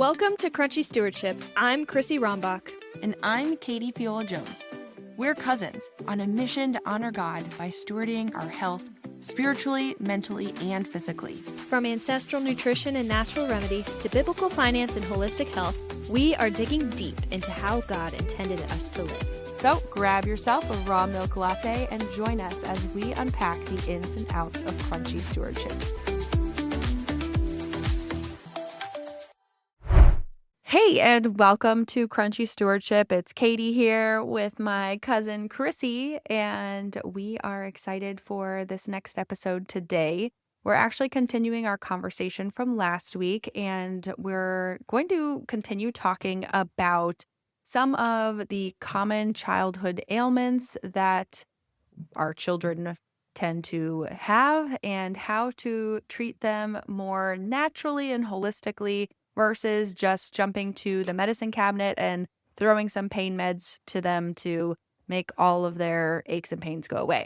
Welcome to Crunchy Stewardship. I'm Chrissy Rombach. And I'm Katie Fiola-Jones. We're cousins on a mission to honor God by stewarding our health spiritually, mentally, and physically. From ancestral nutrition and natural remedies to biblical finance and holistic health, we are digging deep into how God intended us to live. So grab yourself a raw milk latte and join us as we unpack the ins and outs of Crunchy Stewardship. Hey, and welcome to Crunchy Stewardship. It's Katie here with my cousin Chrissy, and we are excited for this next episode today. We're actually continuing our conversation from last week, and we're going to continue talking about some of the common childhood ailments that our children tend to have and how to treat them more naturally and holistically versus just jumping to the medicine cabinet and throwing some pain meds to them to make all of their aches and pains go away.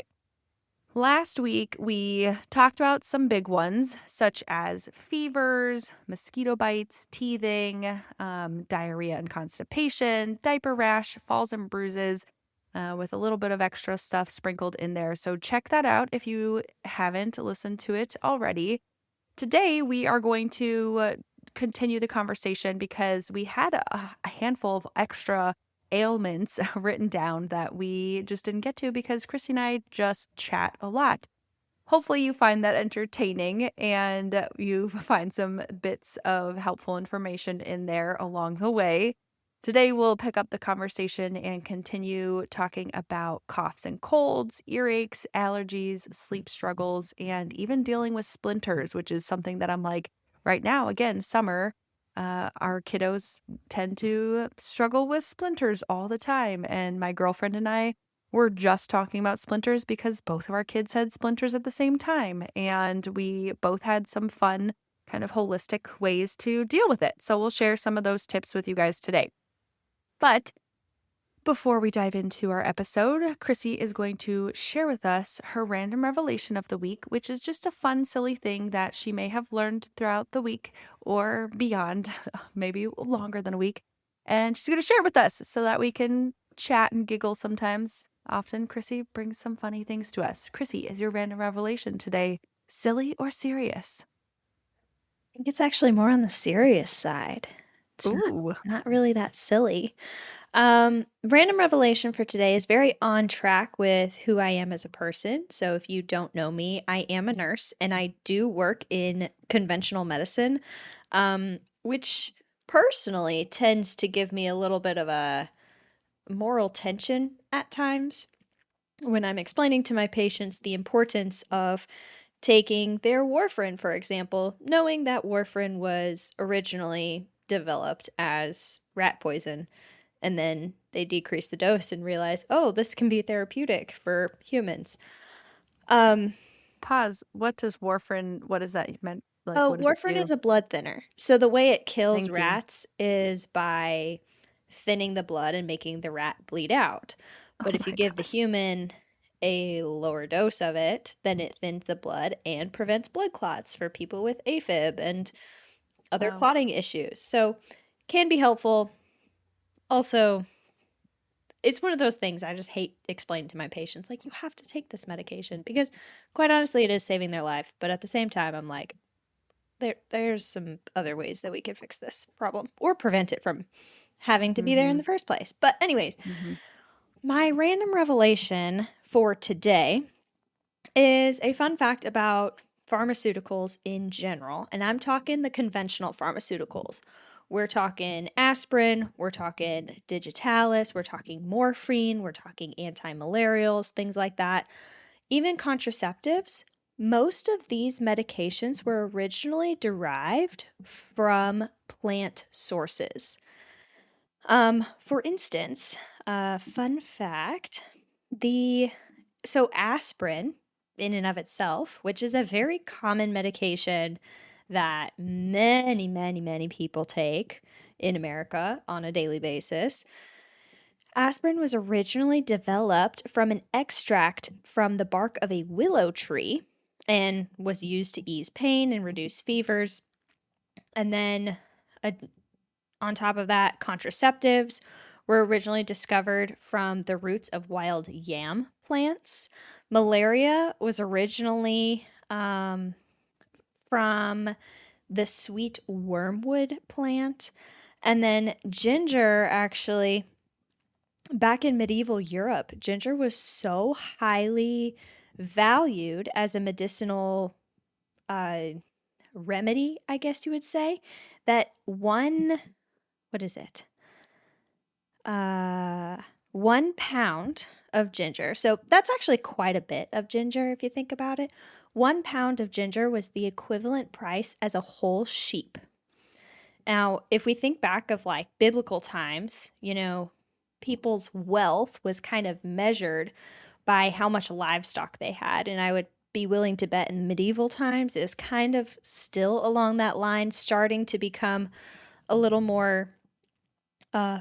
Last week, we talked about some big ones, such as fevers, mosquito bites, teething, diarrhea and constipation, diaper rash, falls and bruises, with a little bit of extra stuff sprinkled in there. So check that out if you haven't listened to it already. Today, we are going to continue the conversation because we had a handful of extra ailments written down that we just didn't get to because Chrissy and I just chat a lot. Hopefully you find that entertaining and you find some bits of helpful information in there along the way. Today we'll pick up the conversation and continue talking about coughs and colds, earaches, allergies, sleep struggles, and even dealing with splinters, which is something that I'm like, right now, again, summer, our kiddos tend to struggle with splinters all the time. And my girlfriend and I were just talking about splinters because both of our kids had splinters at the same time. And we both had some fun, kind of holistic ways to deal with it. So we'll share some of those tips with you guys today. But before we dive into our episode, Chrissy is going to share with us her random revelation of the week, which is just a fun, silly thing that she may have learned throughout the week or beyond, maybe longer than a week. And she's going to share it with us so that we can chat and giggle sometimes. Often, Chrissy brings some funny things to us. Chrissy, is your random revelation today silly or serious? I think it's actually more on the serious side. It's not really that silly. Random revelation for today is very on track with who I am as a person. So if you don't know me, I am a nurse and I do work in conventional medicine, which personally tends to give me a little bit of a moral tension at times when I'm explaining to my patients the importance of taking their warfarin, for example, knowing that warfarin was originally developed as rat poison. And then they decrease the dose and realize, oh, this can be therapeutic for humans. Pause. What does warfarin, what is that meant? Like, warfarin is a blood thinner. So the way it kills rats is by thinning the blood and making the rat bleed out. But if you give the human a lower dose of it, then it thins the blood and prevents blood clots for people with AFib and other clotting issues. So can be helpful. Also, it's one of those things I just hate explaining to my patients. Like, you have to take this medication because, quite honestly, it is saving their life. But at the same time, I'm like, there's some other ways that we could fix this problem or prevent it from having to be there in the first place. But anyways, my random revelation for today is a fun fact about pharmaceuticals in general. And I'm talking the conventional pharmaceuticals. We're talking aspirin, we're talking digitalis, we're talking morphine, we're talking anti-malarials, things like that. Even contraceptives, most of these medications were originally derived from plant sources. For instance, fun fact, so aspirin in and of itself, which is a very common medication that many, many, many people take in America on a daily basis. Aspirin was originally developed from an extract from the bark of a willow tree and was used to ease pain and reduce fevers. And then On top of that, contraceptives were originally discovered from the roots of wild yam plants. Malaria was originally from the sweet wormwood plant. And then ginger, actually, back in medieval Europe, ginger was so highly valued as a medicinal uh, remedy, I guess you would say, that what is it? 1 pound of ginger. So that's actually quite a bit of ginger if you think about it. 1 pound of ginger was the equivalent price as a whole sheep. Now, if we think back of like biblical times, people's wealth was kind of measured by how much livestock they had. And I would be willing to bet in medieval times it was kind of still along that line, starting to become a little more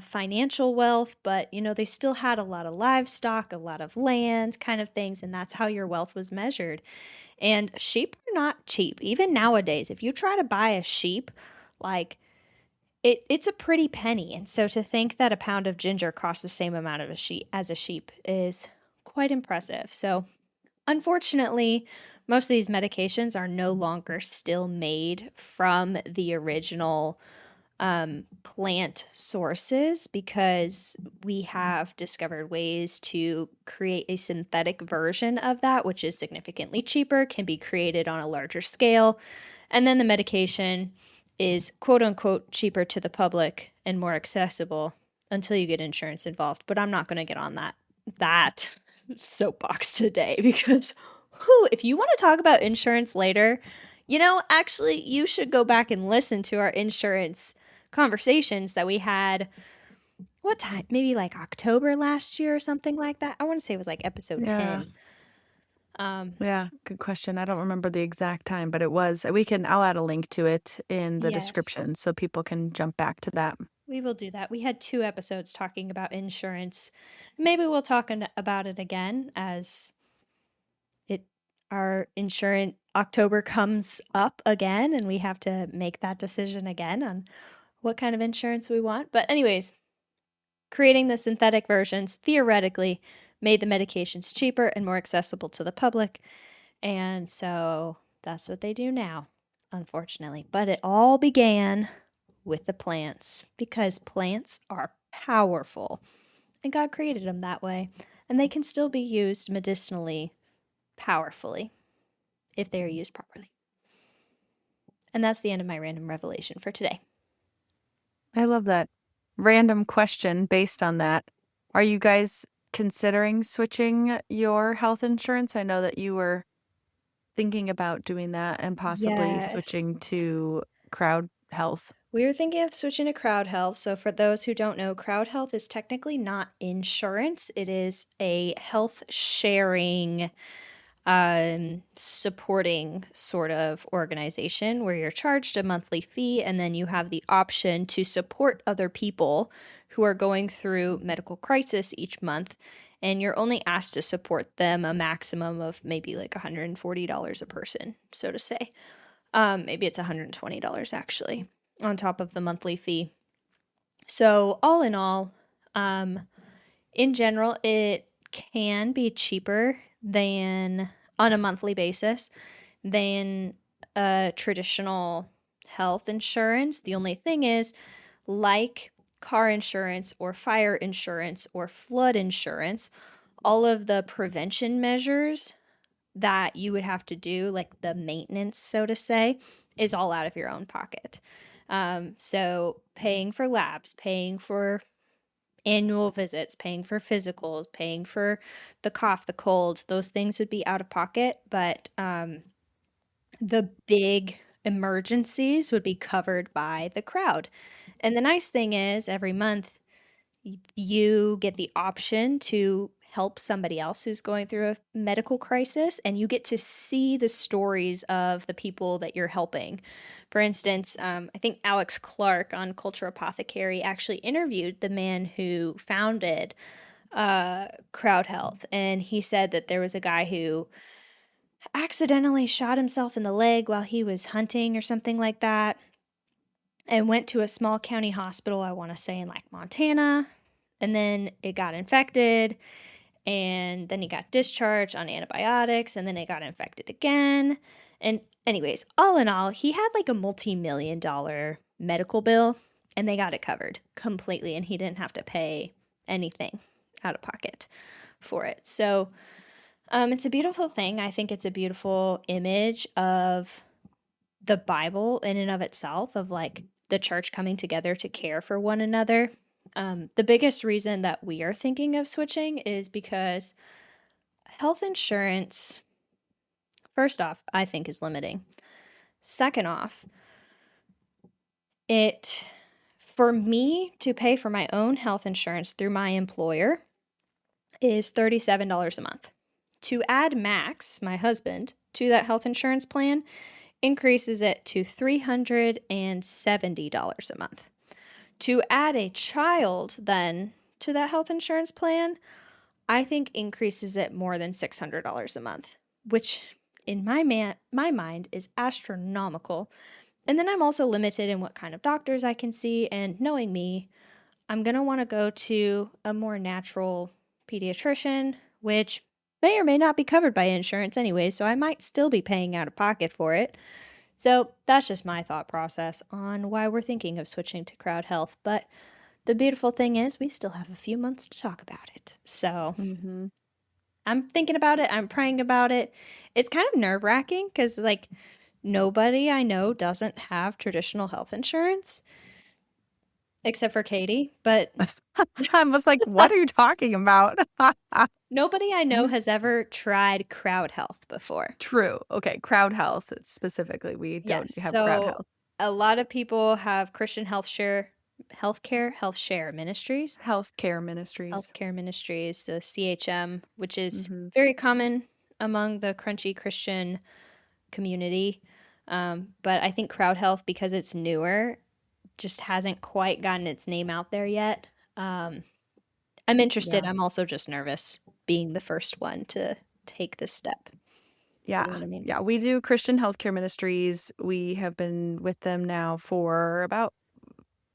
financial wealth, but they still had a lot of livestock, a lot of land kind of things, and that's how your wealth was measured. And sheep are not cheap. Even nowadays, if you try to buy a sheep, like it's a pretty penny. And so to think that a pound of ginger costs the same amount of as a sheep is quite impressive. So unfortunately, most of these medications are no longer still made from the original plant sources because we have discovered ways to create a synthetic version of that, which is significantly cheaper, can be created on a larger scale. And then the medication is quote unquote cheaper to the public and more accessible until you get insurance involved. But I'm not going to get on that soapbox today because if you want to talk about insurance later, actually you should go back and listen to our insurance conversations that we had. What time? Maybe like October last year or something like that. I want to say it was like episode 10. Yeah, good question. I don't remember the exact time, but it was. I'll add a link to it in the Yes. description so people can jump back to that. We will do that. We had 2 episodes talking about insurance. Maybe we'll talk about it again as our insurance October comes up again and we have to make that decision again on what kind of insurance we want. But anyways, creating the synthetic versions theoretically made the medications cheaper and more accessible to the public. And so that's what they do now, unfortunately. But it all began with the plants because plants are powerful and God created them that way. And they can still be used medicinally powerfully if they are used properly. And that's the end of my random revelation for today. I love that. Random question based on that. Are you guys considering switching your health insurance? I know that you were thinking about doing that and possibly switching to CrowdHealth. We were thinking of switching to CrowdHealth. So for those who don't know, CrowdHealth is technically not insurance. It is a health sharing supporting sort of organization where you're charged a monthly fee and then you have the option to support other people who are going through medical crisis each month, and you're only asked to support them a maximum of maybe like $140 a person, so to say. Maybe it's $120 actually on top of the monthly fee. So all in all, in general, it can be cheaper than on a monthly basis than a traditional health insurance. The only thing is, like car insurance or fire insurance or flood insurance, all of the prevention measures that you would have to do, like the maintenance, so to say, is all out of your own pocket. So paying for labs, paying for annual visits, paying for physicals, paying for the cough, the cold, those things would be out of pocket, but the big emergencies would be covered by the crowd. And the nice thing is every month you get the option to help somebody else who's going through a medical crisis, and you get to see the stories of the people that you're helping. For instance, I think Alex Clark on Culture Apothecary actually interviewed the man who founded CrowdHealth, and he said that there was a guy who accidentally shot himself in the leg while he was hunting or something like that. and went to a small county hospital, I want to say in like Montana. And then it got infected. And then he got discharged on antibiotics. And then it got infected again. And, anyways, all in all, he had like a multi-million-dollar medical bill. And they got it covered completely. And he didn't have to pay anything out of pocket for it. So it's a beautiful thing. I think it's a beautiful image of the Bible in and of itself, of like the church coming together to care for one another. The biggest reason that we are thinking of switching is because health insurance, first off, I think is limiting. Second off, for me to pay for my own health insurance through my employer is $37 a month. To add Max, my husband, to that health insurance plan increases it to $370 a month. To add a child then to that health insurance plan, I think increases it more than $600 a month, which in my mind is astronomical. And then I'm also limited in what kind of doctors I can see, and knowing me, I'm going to want to go to a more natural pediatrician, which may or may not be covered by insurance anyway, so I might still be paying out of pocket for it. So that's just my thought process on why we're thinking of switching to CrowdHealth. But the beautiful thing is we still have a few months to talk about it. So I'm thinking about it. I'm praying about it. It's kind of nerve-wracking because, like, nobody I know doesn't have traditional health insurance except for Katie. But I was like, what are you talking about? nobody I know has ever tried CrowdHealth before. True. Okay. CrowdHealth specifically. We don't have CrowdHealth. A lot of people have Christian Healthcare Ministries. Healthcare Ministries. Healthcare Ministries, the CHM, which is very common among the Crunchy Christian community. But I think CrowdHealth, because it's newer, just hasn't quite gotten its name out there yet. I'm interested. Yeah. I'm also just nervous being the first one to take this step. Yeah. You know what I mean? Yeah. We do Christian Healthcare Ministries. We have been with them now for about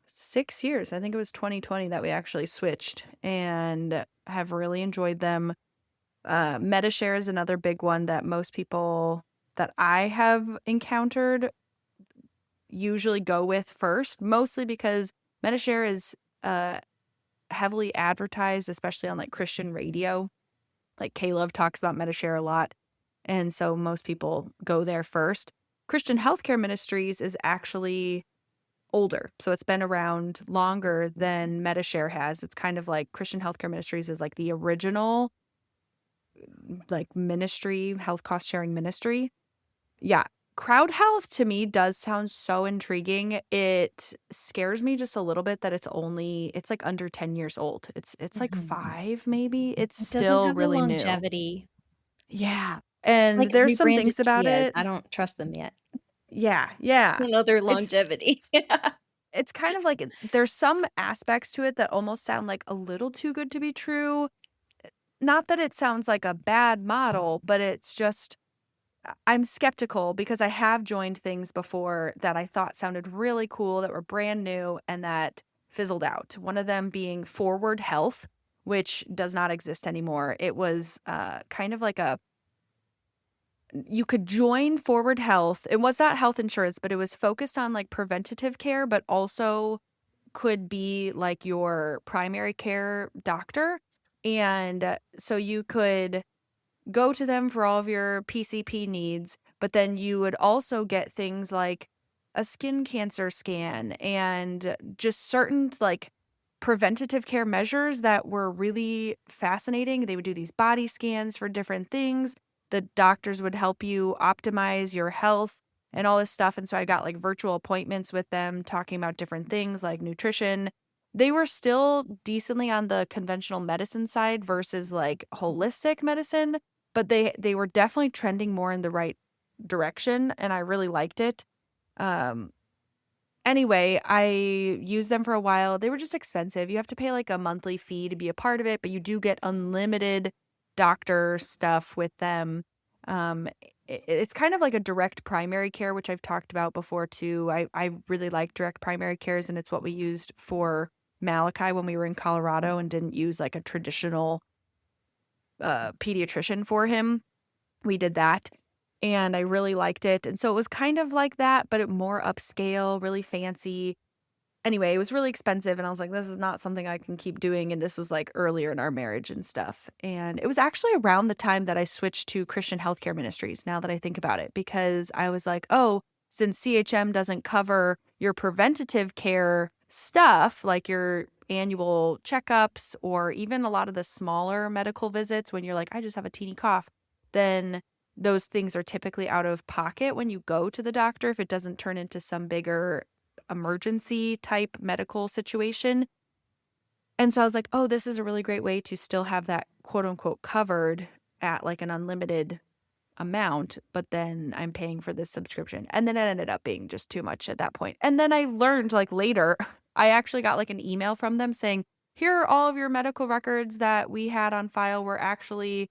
6 years. I think it was 2020 that we actually switched, and have really enjoyed them. MediShare is another big one that most people that I have encountered usually go with first, mostly because MediShare is heavily advertised, especially on like Christian radio. Like Caleb talks about MediShare a lot, and so most people go there first. Christian Healthcare Ministries is actually older, so it's been around longer than MediShare has. It's kind of like Christian Healthcare Ministries is like the original like ministry, health cost sharing ministry. Yeah. CrowdHealth to me does sound so intriguing. It scares me just a little bit that it's like under 10 years old. It's like 5 maybe. It's still have really the longevity. New. Yeah. And like there's some things about it. I don't trust them yet. Yeah. Another longevity. It's kind of like there's some aspects to it that almost sound like a little too good to be true. Not that it sounds like a bad model, but it's just I'm skeptical because I have joined things before that I thought sounded really cool, that were brand new, and that fizzled out. One of them being Forward Health, which does not exist anymore. It was kind of like you could join Forward Health. It was not health insurance, but it was focused on like preventative care, but also could be like your primary care doctor. And so you could go to them for all of your PCP needs, but then you would also get things like a skin cancer scan and just certain like preventative care measures that were really fascinating. They would do these body scans for different things. The doctors would help you optimize your health and all this stuff. And so I got like virtual appointments with them talking about different things like nutrition. They were still decently on the conventional medicine side versus like holistic medicine, but they were definitely trending more in the right direction, and I really liked it. Anyway, I used them for a while. They were just expensive. You have to pay like a monthly fee to be a part of it, but you do get unlimited doctor stuff with them. Um, it's kind of like a direct primary care, which I've talked about before too. I really like direct primary cares, and it's what we used for Malachi when we were in Colorado and didn't use like a traditional pediatrician for him. We did that, and I really liked it. And so it was kind of like that, but it more upscale, really fancy. Anyway, it was really expensive, and I was like, this is not something I can keep doing. And this was like earlier in our marriage and stuff. And it was actually around the time that I switched to Christian Healthcare Ministries, now that I think about it, because I was like, oh, since CHM doesn't cover your preventative care stuff, like your annual checkups or even a lot of the smaller medical visits when you're like, I just have a teeny cough, then those things are typically out of pocket when you go to the doctor if it doesn't turn into some bigger emergency type medical situation. And so I was like, oh, this is a really great way to still have that quote unquote covered at like an unlimited amount, but then I'm paying for this subscription. And then it ended up being just too much at that point. And then I learned like later, I actually got like an email from them saying, here are all of your medical records that we had on file. We're actually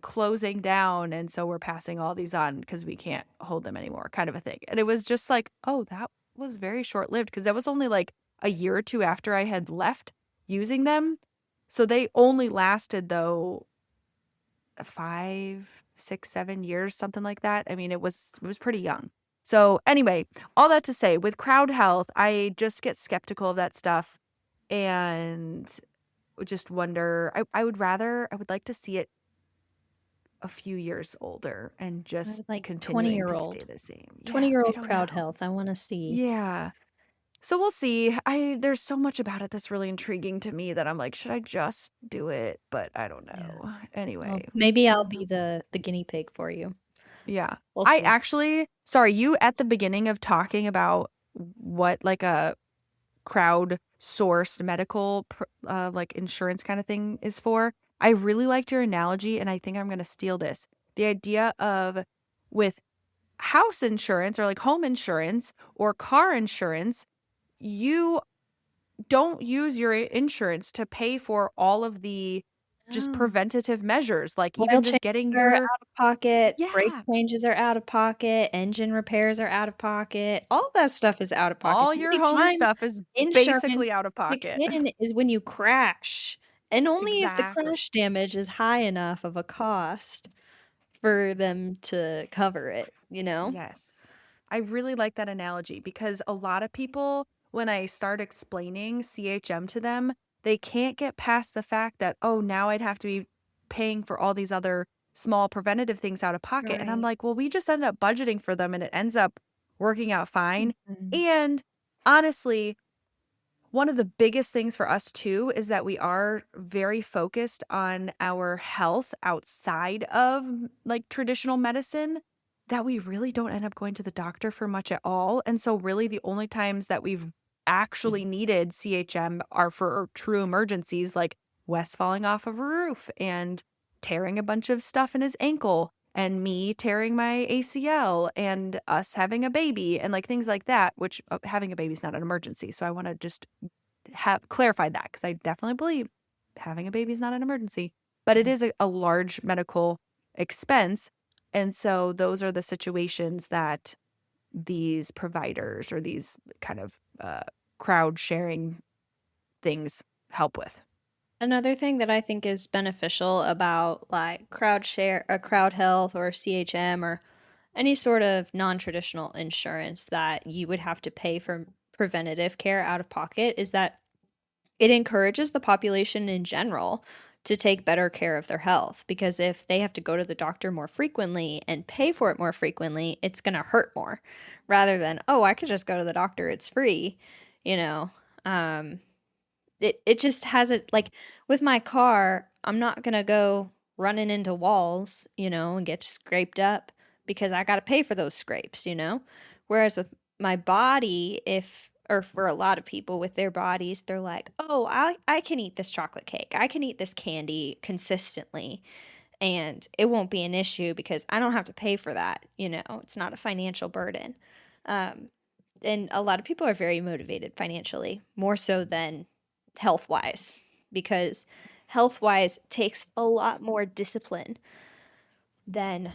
closing down, and so we're passing all these on because we can't hold them anymore, kind of a thing. And it was just like, oh, that was very short-lived, because that was only like a year or two after I had left using them. So they only lasted though 5, 6, 7 years, something like that. I mean, it was pretty young. So anyway, all that to say, with CrowdHealth, I just get skeptical of that stuff and just wonder, I would like to see it a few years older and just Like continuing to 20-year-old. stay the same. Yeah, 20-year-old I don't know. CrowdHealth. I want to see. Yeah. So we'll see. There's so much about it that's really intriguing to me that I'm like, should I just do it? But I don't Yeah. know. Well, Anyway. maybe I'll be the guinea pig for you. Yeah. We'll I see. actually, sorry, you at the beginning of talking about what like a crowd-sourced medical like insurance kind of thing is for, I really liked your analogy, and I think I'm going to steal this. The idea of with house insurance or like home insurance or car insurance, you don't use your insurance to pay for all of the just Oh. preventative measures, like Oil even just changes getting are your, out of pocket, brake yeah, changes are out of pocket, engine repairs are out of pocket. All that stuff is out of pocket. all The your only home time stuff is insurance basically out of kicks pocket. in is when you crash, and only if the Exactly. crash damage is high enough of a cost for them to cover it, you know? Yes. I really like that analogy, because a lot of people, when I start explaining CHM to them, they can't get past the fact that, oh, now I'd have to be paying for all these other small preventative things out of pocket. And I'm Right. like, well, we just end up budgeting for them and it ends up working out fine. Mhm. And honestly, one of the biggest things for us too is that we are very focused on our health outside of like traditional medicine, that we really don't end up going to the doctor for much at all. And so really the only times that we've actually needed CHM are for true emergencies, like Wes falling off of a roof and tearing a bunch of stuff in his ankle, and me tearing my ACL, and us having a baby, and like things like that, which having a baby is not an emergency. So I want to just have clarified that, because I definitely believe having a baby is not an emergency, but it is a large medical expense. And so those are the situations that these providers or these kind of crowd sharing things help with. Another thing that I think is beneficial about like crowd health or CHM or any sort of non-traditional insurance that you would have to pay for preventative care out of pocket is that it encourages the population in general to take better care of their health, because if they have to go to the doctor more frequently and pay for it more frequently, it's going to hurt more rather than, oh, I could just go to the doctor, it's free, you know. It just has it like with my car, I'm not going to go running into walls, you know, and get scraped up because I got to pay for those scrapes, you know. Whereas with my body, if or for a lot of people with their bodies, they're like, "Oh, I can eat this chocolate cake. I can eat this candy consistently and it won't be an issue because I don't have to pay for that, you know. It's not a financial burden." Um and a lot of people are very motivated financially, more so than health wise, because health wise takes a lot more discipline than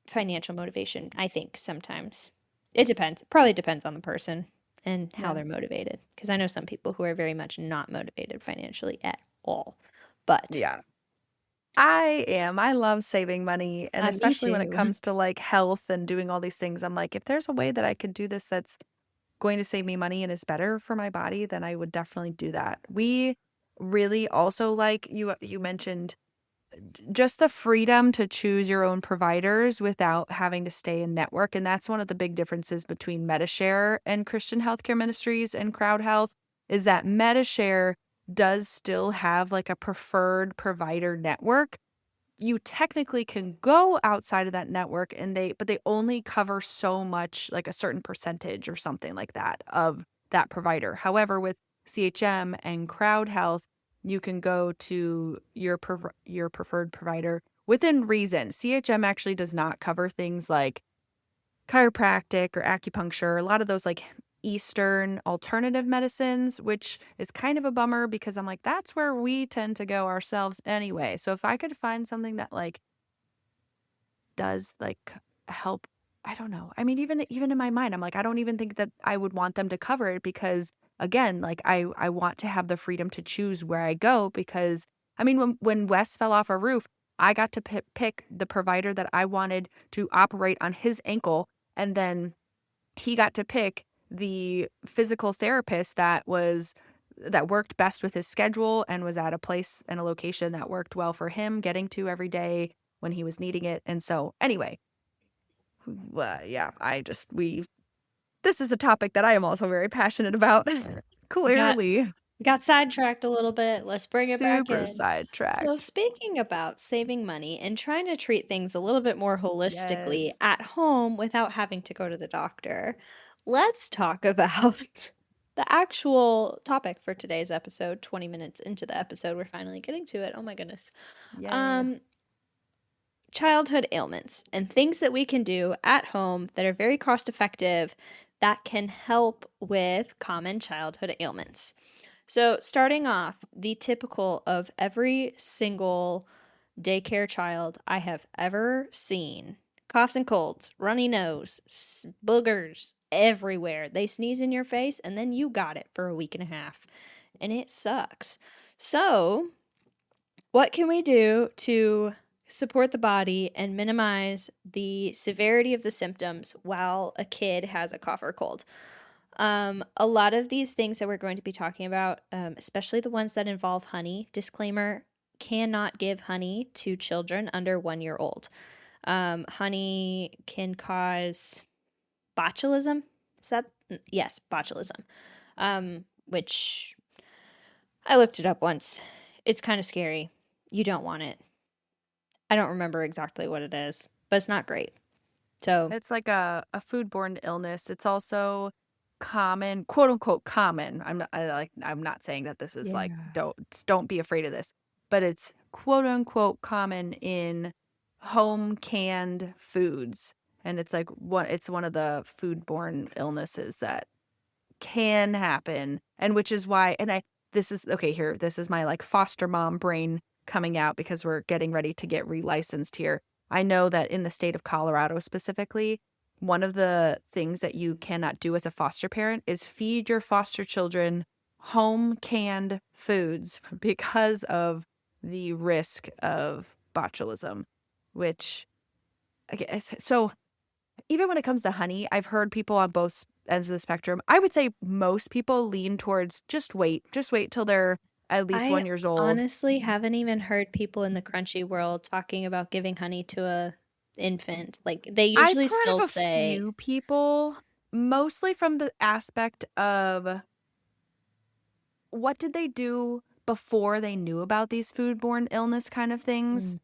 financial motivation, I think sometimes. It depends. Probably depends on the person and how Yeah. they're motivated. Because I know some people who are very much not motivated financially at all. But Yeah. I am. I love saving money. And me especially when it too. comes to like health and doing all these things, I'm like, if there's a way that I could do this that's going to save me money and is better for my body, then I would definitely do that. We really also like you mentioned just the freedom to choose your own providers without having to stay in network. And that's one of the big differences between Medishare and Christian Healthcare Ministries and CrowdHealth is that Medishare does still have like a preferred provider network. You technically can go outside of that network but they only cover so much, like a certain percentage or something like that of that provider. However, with CHM and CrowdHealth, you can go to your preferred provider within reason. CHM actually does not cover things like chiropractic or acupuncture, a lot of those like Eastern alternative medicines, which is kind of a bummer because I'm like, that's where we tend to go ourselves anyway. So if I could find something that like does like help, I don't know. I mean, even in my mind, I'm like, I don't even think that I would want them to cover it because again, like I want to have the freedom to choose where I go because I mean, when Wes fell off a roof, I got to pick the provider that I wanted to operate on his ankle, and then he got to pick the physical therapist that worked best with his schedule and was at a place and a location that worked well for him getting to every day when he was needing it. And so anyway, yeah, this is a topic that I am also very passionate about. Clearly. We got sidetracked a little bit. Let's bring it back Super in. So sidetracked. speaking about saving money and trying to treat things a little bit more holistically Yes. at home without having to go to the doctor, let's talk about the actual topic for today's episode. 20 minutes into the episode, we're finally getting to it. Oh my goodness. Yay. Childhood ailments and things that we can do at home that are very cost effective that can help with common childhood ailments. So, starting off, the typical of every single daycare child I have ever seen: coughs and colds, runny nose, boogers everywhere. They sneeze in your face, and then you got it for a week and a half, and it sucks. So, what can we do to support the body and minimize the severity of the symptoms while a kid has a cough or cold? A lot of these things that we're going to be talking about, especially the ones that involve honey, disclaimer, cannot give honey to children under 1 year old. Honey can cause botulism. Is that? Yes, botulism. Which I looked it up once. It's kind of scary. You don't want it. I don't remember exactly what it is, but it's not great. So It's like a foodborne illness. It's also common, quote unquote common. I'm not saying that this is like don't be afraid of this, but it's quote unquote common in home canned foods. And it's like it's one of the foodborne illnesses that can happen. And which is why this is my like foster mom brain coming out because we're getting ready to get relicensed here. I know that in the state of Colorado specifically, one of the things that you cannot do as a foster parent is feed your foster children home canned foods because of the risk of botulism, which, so even when it comes to honey, I've heard people on both ends of the spectrum. I would say most people lean towards just wait till they're at least 1 year old. Honestly haven't even heard people in the crunchy world talking about giving honey to a infant. Like they usually I've heard still of a say, few people, mostly from the aspect of what did they do before they knew about these foodborne illness kind of things.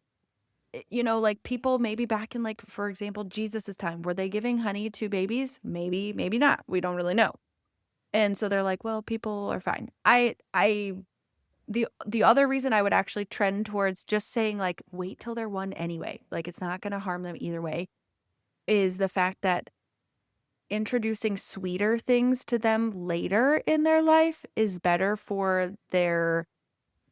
Like people maybe back in like, for example, Jesus's time, were they giving honey to babies? Maybe not. We don't really know. And so they're like, well, people are fine. The other reason I would actually trend towards just saying like, wait till they're 1 anyway, like it's not going to harm them either way, is the fact that introducing sweeter things to them later in their life is better for their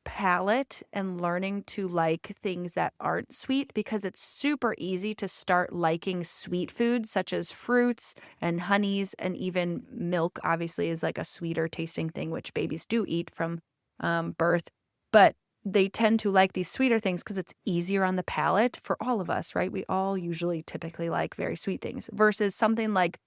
palate and learning to like things that aren't sweet, because it's super easy to start liking sweet foods such as fruits and honeys, and even milk obviously is like a sweeter tasting thing, which babies do eat from birth. But they tend to like these sweeter things because it's easier on the palate for all of us, right? We all usually typically like very sweet things, versus something like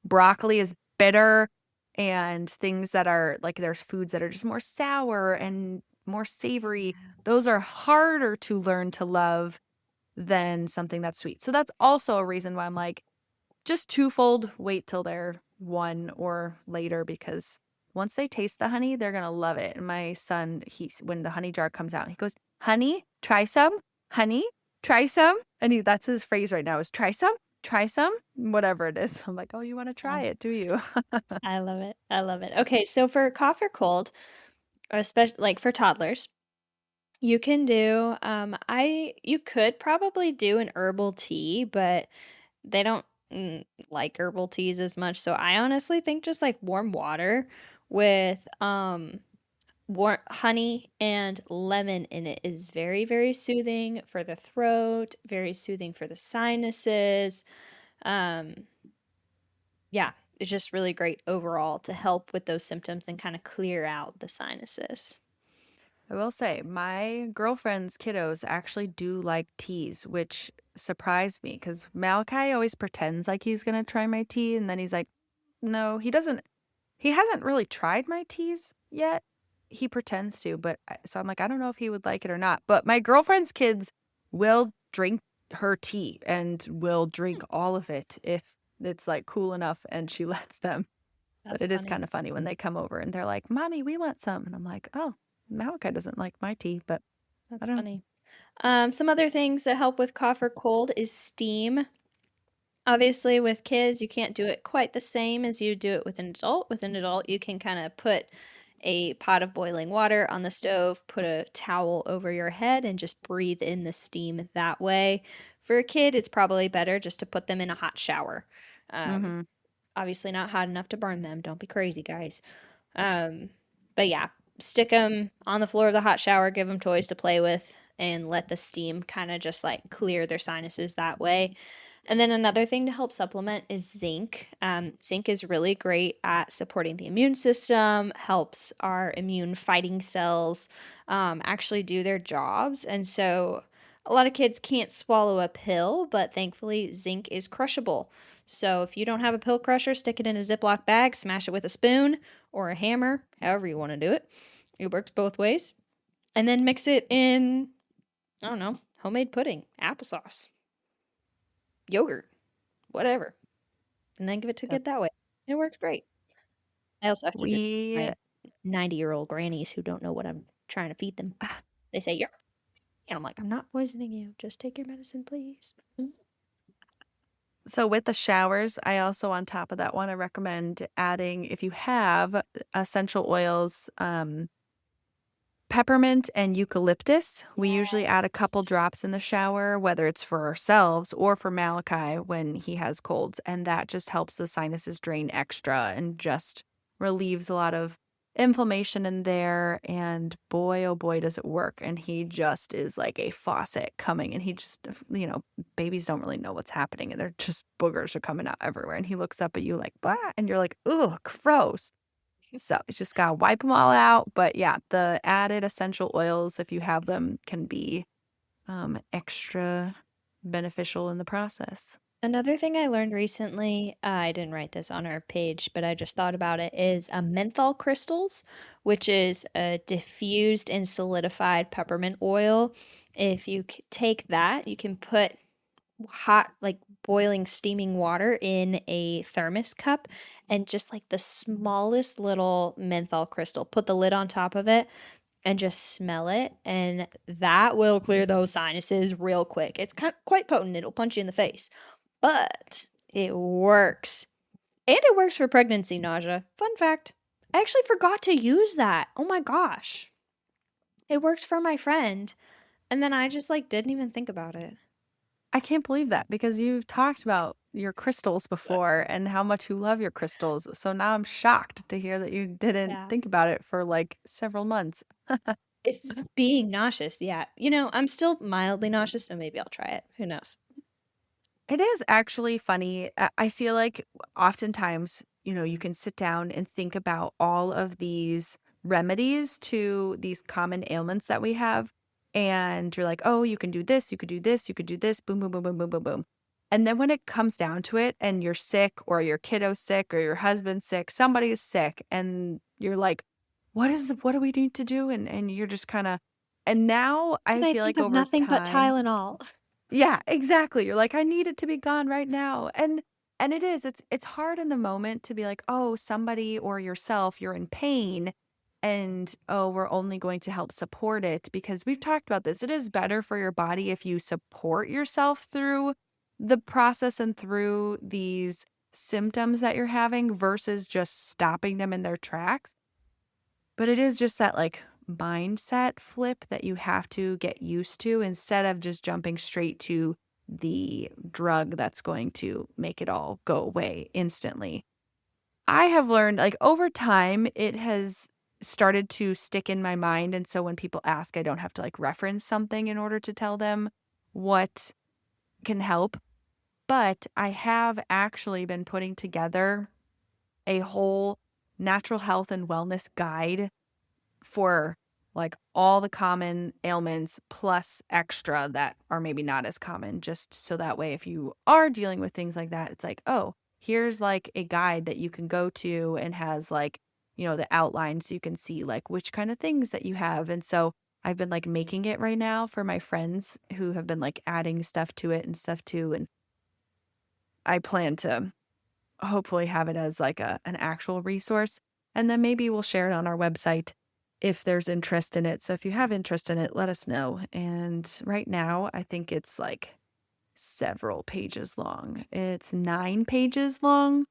broccoli is bitter, and things that are like, there's foods that are just more sour and more savory. Those are harder to learn to love than something that's sweet. So that's also a reason why I'm like, just twofold, wait till they're 1 or later, because once they taste the honey, they're going to love it. And my son, when the honey jar comes out, he goes, "Honey, try some. Honey, try some." And that's his phrase right now, is try some, whatever it is. I'm like, "Oh, you want to try it, do you?" I love it. I love it. Okay, so for cough or cold, especially like for toddlers, you can do you could probably do an herbal tea, but they don't like herbal teas as much. So I honestly think just like warm water with honey and lemon in it is very, very soothing for the throat, very soothing for the sinuses. Um, yeah, it's just really great overall to help with those symptoms and kind of clear out the sinuses. I will say, my girlfriend's kiddos actually do like teas, which surprised me, because Malachi always pretends like he's going to try my tea. And then he's like, no, he doesn't. He hasn't really tried my teas yet. He pretends to, but so I'm like, I don't know if he would like it or not. But my girlfriend's kids will drink her tea and will drink all of it if it's like cool enough and she lets them. But it is kind of funny when they come over and they're like, "Mommy, we want some." And I'm like, "Oh, Malachi doesn't like my tea," but That's funny. Some other things that help with cough or cold is steam. Obviously, with kids, you can't do it quite the same as you do it with an adult. With an adult, you can kind of put a pot of boiling water on the stove, put a towel over your head, and just breathe in the steam that way. For a kid, it's probably better just to put them in a hot shower. Obviously, not hot enough to burn them. Don't be crazy, guys. But yeah, stick them on the floor of the hot shower, give them toys to play with, and let the steam kind of just like clear their sinuses that way. And then another thing to help supplement is zinc. Zinc is really great at supporting the immune system, helps our immune fighting cells actually do their jobs. And so a lot of kids can't swallow a pill, but thankfully zinc is crushable. So if you don't have a pill crusher, stick it in a Ziploc bag, smash it with a spoon or a hammer, however you want to do it. It works both ways. And then mix it in, I don't know, homemade pudding, applesauce, yogurt, whatever. And then give it to kid that way. It works great. I also have to do my 90-year-old grannies who don't know what I'm trying to feed them. They say, "You're," and I'm like, "I'm not poisoning you. Just take your medicine, please." So with the showers, I also, on top of that, want to recommend adding, if you have essential oils, peppermint and eucalyptus. We usually add a couple drops in the shower, whether it's for ourselves or for Malachi when he has colds. And that just helps the sinuses drain extra and just relieves a lot of inflammation in there. And boy, oh boy, does it work. And he just is like a faucet coming. And he just, babies don't really know what's happening. And they're just boogers are coming out everywhere. And he looks up at you like, blah, and you're like, ugh, gross. So you just gotta wipe them all out. But yeah, the added essential oils, if you have them, can be extra beneficial in the process. Another thing I learned recently, I didn't write this on our page, but I just thought about it, is menthol crystals, which is a diffused and solidified peppermint oil. If you take that, you can put hot, like boiling, steaming water in a thermos cup and just like the smallest little menthol crystal, put the lid on top of it and just smell it, and that will clear those sinuses real quick. It's quite potent. It'll punch you in the face, but it works. And it works for pregnancy nausea. Fun fact, I actually forgot to use that. Oh my gosh. It worked for my friend, and then I just like didn't even think about it. I can't believe that, because you've talked about your crystals before and how much you love your crystals. So now I'm shocked to hear that you didn't think about it for like several months. It's being nauseous. Yeah. I'm still mildly nauseous, so maybe I'll try it. Who knows? It is actually funny. I feel like oftentimes, you can sit down and think about all of these remedies to these common ailments that we have. And you're like, oh, you can do this, you could do this, you could do this, boom, boom, boom, boom, boom, boom, boom. And then when it comes down to it and you're sick or your kiddo's sick or your husband's sick, somebody is sick and you're like, what do we need to do? And you're just kind of, and now Can I I feel think like of over nothing but time, Tylenol? yeah, exactly. You're like, "I need it to be gone right now." And it is. It's hard in the moment to be like, "Oh, somebody or yourself, you're in pain, and oh, we're only going to help support it," because we've talked about this. It is better for your body if you support yourself through the process and through these symptoms that you're having versus just stopping them in their tracks. But it is just that like mindset flip that you have to get used to instead of just jumping straight to the drug that's going to make it all go away instantly. I have learned like over time, it has started to stick in my mind. And so when people ask, I don't have to like reference something in order to tell them what can help. But I have actually been putting together a whole natural health and wellness guide for like all the common ailments plus extra that are maybe not as common, just so that way if you are dealing with things like that, it's like, oh, here's like a guide that you can go to and has like, the outline so you can see like which kind of things that you have. And so I've been like making it right now for my friends who have been like adding stuff to it and stuff too. And I plan to hopefully have it as like an actual resource. And then maybe we'll share it on our website if there's interest in it. So if you have interest in it, let us know. And right now, I think it's like several pages long. It's 9 pages long,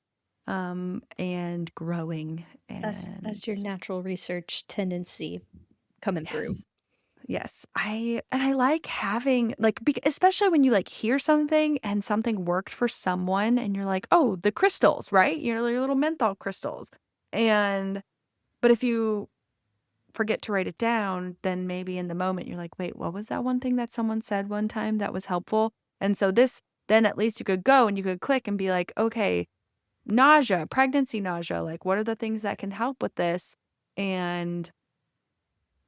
and growing. That's And your natural research tendency coming through. yes. Yes, I like having like especially when you like hear something and something worked for someone and you're like, "Oh, the crystals, right? Your little menthol crystals." And but if you forget to write it down, then maybe in the moment you're like, "Wait, what was that one thing that someone said one time that was helpful?" And so this then at least you could go and you could click and be like, "Okay, nausea, pregnancy nausea, like what are the things that can help with this?" And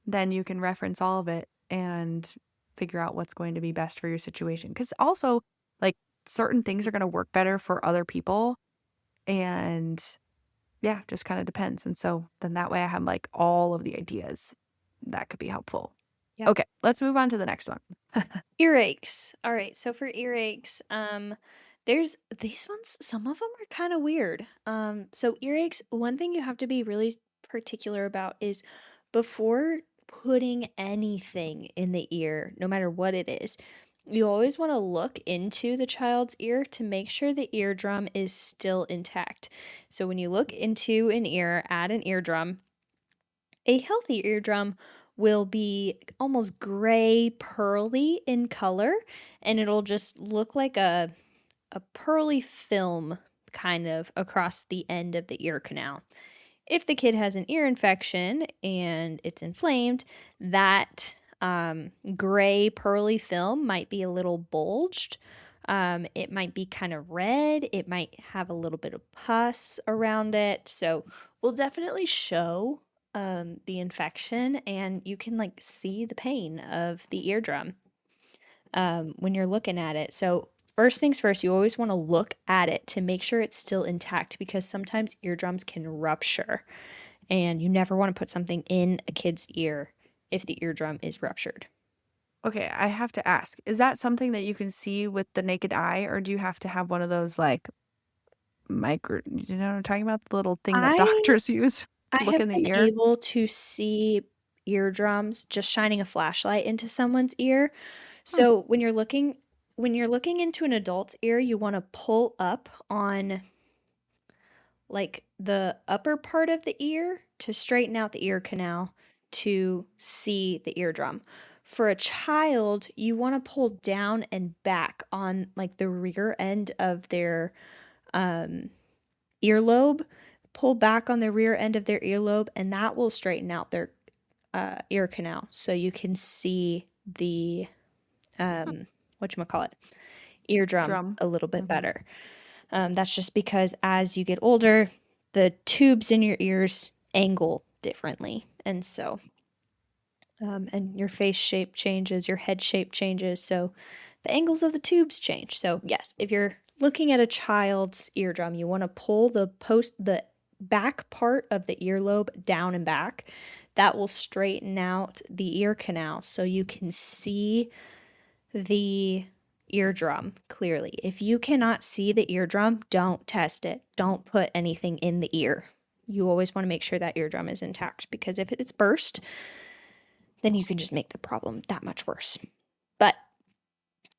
then you can reference all of it and figure out what's going to be best for your situation. Because also, like, certain things are going to work better for other people. And yeah, just kind of depends. And so then that way I have like all of the ideas that could be helpful. Yeah. Okay, let's move on to the next one. Earaches. All right. So for earaches, there's these ones, some of them are kind of weird. So earaches, one thing you have to be really particular about is before putting anything in the ear, no matter what it is, you always want to look into the child's ear to make sure the eardrum is still intact. So when you look into an ear at an eardrum, a healthy eardrum will be almost gray pearly in color, and it'll just look like a pearly film kind of across the end of the ear canal. If the kid has an ear infection and it's inflamed, that gray pearly film might be a little bulged. It might be kind of red. It might have a little bit of pus around it. So we'll definitely show the infection, and you can like see the pain of the eardrum when you're looking at it. So first things first, you always want to look at it to make sure it's still intact, because sometimes eardrums can rupture, and you never want to put something in a kid's ear if the eardrum is ruptured. Okay, I have to ask, is that something that you can see with the naked eye, or do you have to have one of those like you know what I'm talking about? The little thing that I doctors use I to look have in the been ear? able to see eardrums just shining a flashlight into someone's ear. Hmm. So when you're looking into an adult's ear, you want to pull up on like the upper part of the ear to straighten out the ear canal to see the eardrum. For a child, you want to pull down and back on like the rear end of their um, earlobe. Pull back on the rear end of their earlobe, and that will straighten out their ear canal, so you can see the whatchamacallit, eardrum Drum. a little bit better. That's just because as you get older, the tubes in your ears angle differently. And so, and your face shape changes, your head shape changes. So the angles of the tubes change. So, yes, if you're looking at a child's eardrum, you want to pull the back part of the earlobe down and back. That will straighten out the ear canal so you can see the eardrum clearly. If you cannot see the eardrum, don't test it. Don't put anything in the ear. You always want to make sure that eardrum is intact, because if it's burst, then you can just make the problem that much worse. But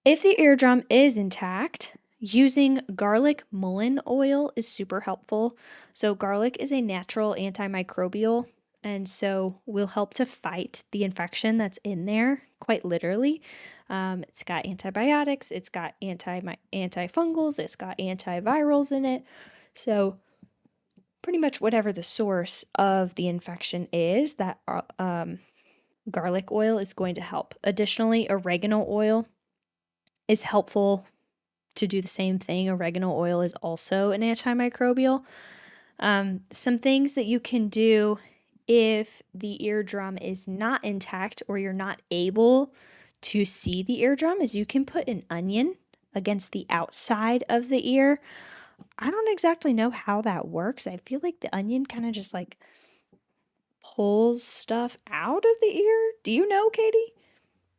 if the eardrum is intact, using garlic mullein oil is super helpful. So garlic is a natural antimicrobial, and so will help to fight the infection that's in there, quite literally. It's got antibiotics, it's got antifungals, it's got antivirals in it. So pretty much whatever the source of the infection is, that garlic oil is going to help. Additionally, oregano oil is helpful to do the same thing. Oregano oil is also an antimicrobial. Some things that you can do if the eardrum is not intact or you're not able to see the eardrum is you can put an onion against the outside of the ear. I don't exactly know how that works. I feel like the onion kind of just like pulls stuff out of the ear. Do you know, Katie?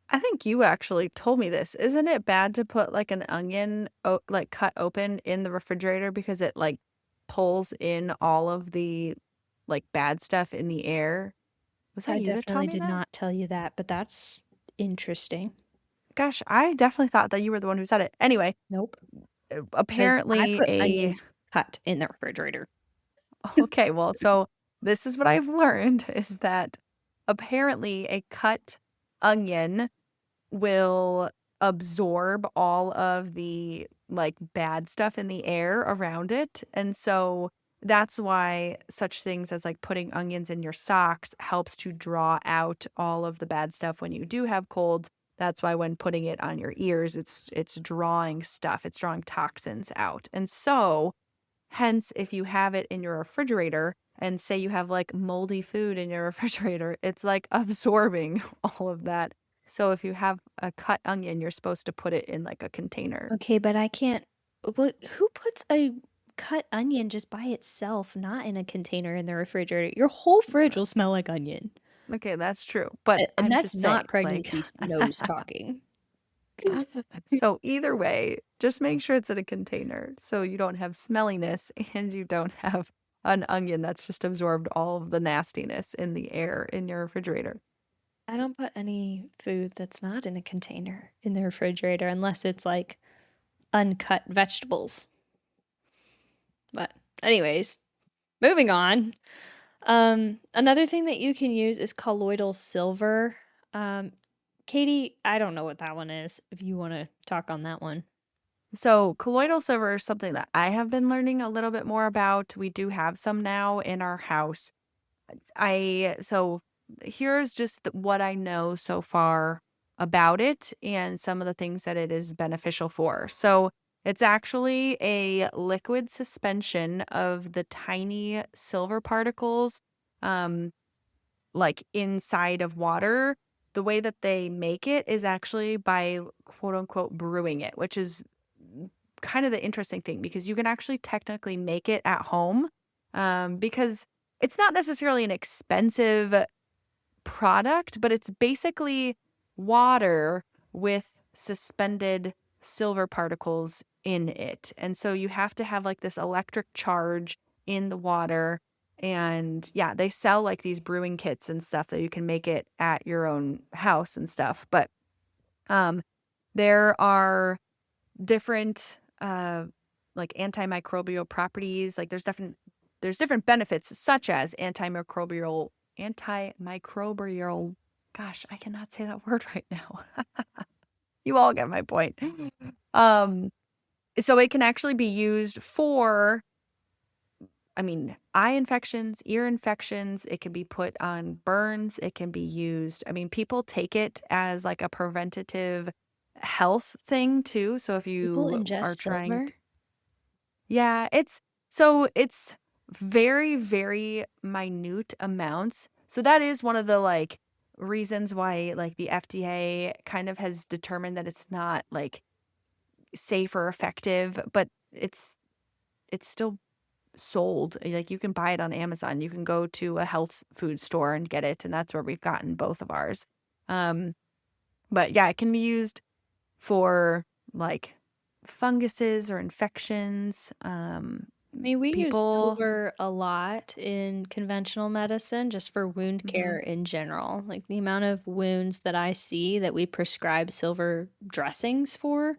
I think you actually told me this. Isn't it bad to put like an onion like cut open in the refrigerator because it like pulls in all of the like bad stuff in the air? Was that I you that taught definitely me did that? not tell you that, but that's interesting. Gosh, I definitely thought that you were the one who said it. Anyway, Nope. Because I apparently put onions cut in the refrigerator. okay, well, so this is what I've learned is that apparently a cut onion will absorb all of the like bad stuff in the air around it. And so that's why such things as like putting onions in your socks helps to draw out all of the bad stuff when you do have colds. That's why when putting it on your ears, it's drawing stuff, it's drawing toxins out. And so hence, if you have it in your refrigerator and say you have like moldy food in your refrigerator, it's like absorbing all of that. So if you have a cut onion, you're supposed to put it in like a container. Okay, but I can't. Who puts a cut onion just by itself, not in a container in the refrigerator? Your whole fridge will smell like onion. Okay, that's true. But And I'm that's just saying, not pregnancy like, nose talking. so either way, just make sure it's in a container so you don't have smelliness and you don't have an onion that's just absorbed all of the nastiness in the air in your refrigerator. I don't put any food that's not in a container in the refrigerator unless it's like uncut vegetables. But anyways, moving on. Another thing that you can use is colloidal silver. Katie, I don't know what that one is, if you want to talk on that one. So colloidal silver is something that I have been learning a little bit more about. We do have some now in our house. So here's just what I know so far about it and some of the things that it is beneficial for. So it's actually a liquid suspension of the tiny silver particles, like inside of water. The way that they make it is actually by quote unquote brewing it, which is kind of the interesting thing because you can actually technically make it at home, because it's not necessarily an expensive product, but it's basically water with suspended silver particles in it. And so you have to have like this electric charge in the water. And yeah, they sell like these brewing kits and stuff that you can make it at your own house and stuff. But there are different like antimicrobial properties. Like there's different benefits such as antimicrobial, gosh, I cannot say that word right now. You all get my point. So it can actually be used for I mean, eye infections, ear infections. It can be put on burns. It can be used. I mean, people take it as like a preventative health thing too. So if People you are ingest trying, silver? yeah, it's very, very minute amounts. So that is one of the like reasons why like the FDA kind of has determined that it's not like safe or effective, but it's still sold. Like you can buy it on Amazon. You can go to a health food store and get it, and that's where we've gotten both of ours. Um, but yeah, it can be used for like funguses or infections. I mean, we use People, silver a lot in conventional medicine just for wound mhm, care in general. Like the amount of wounds that I see that we prescribe silver dressings for,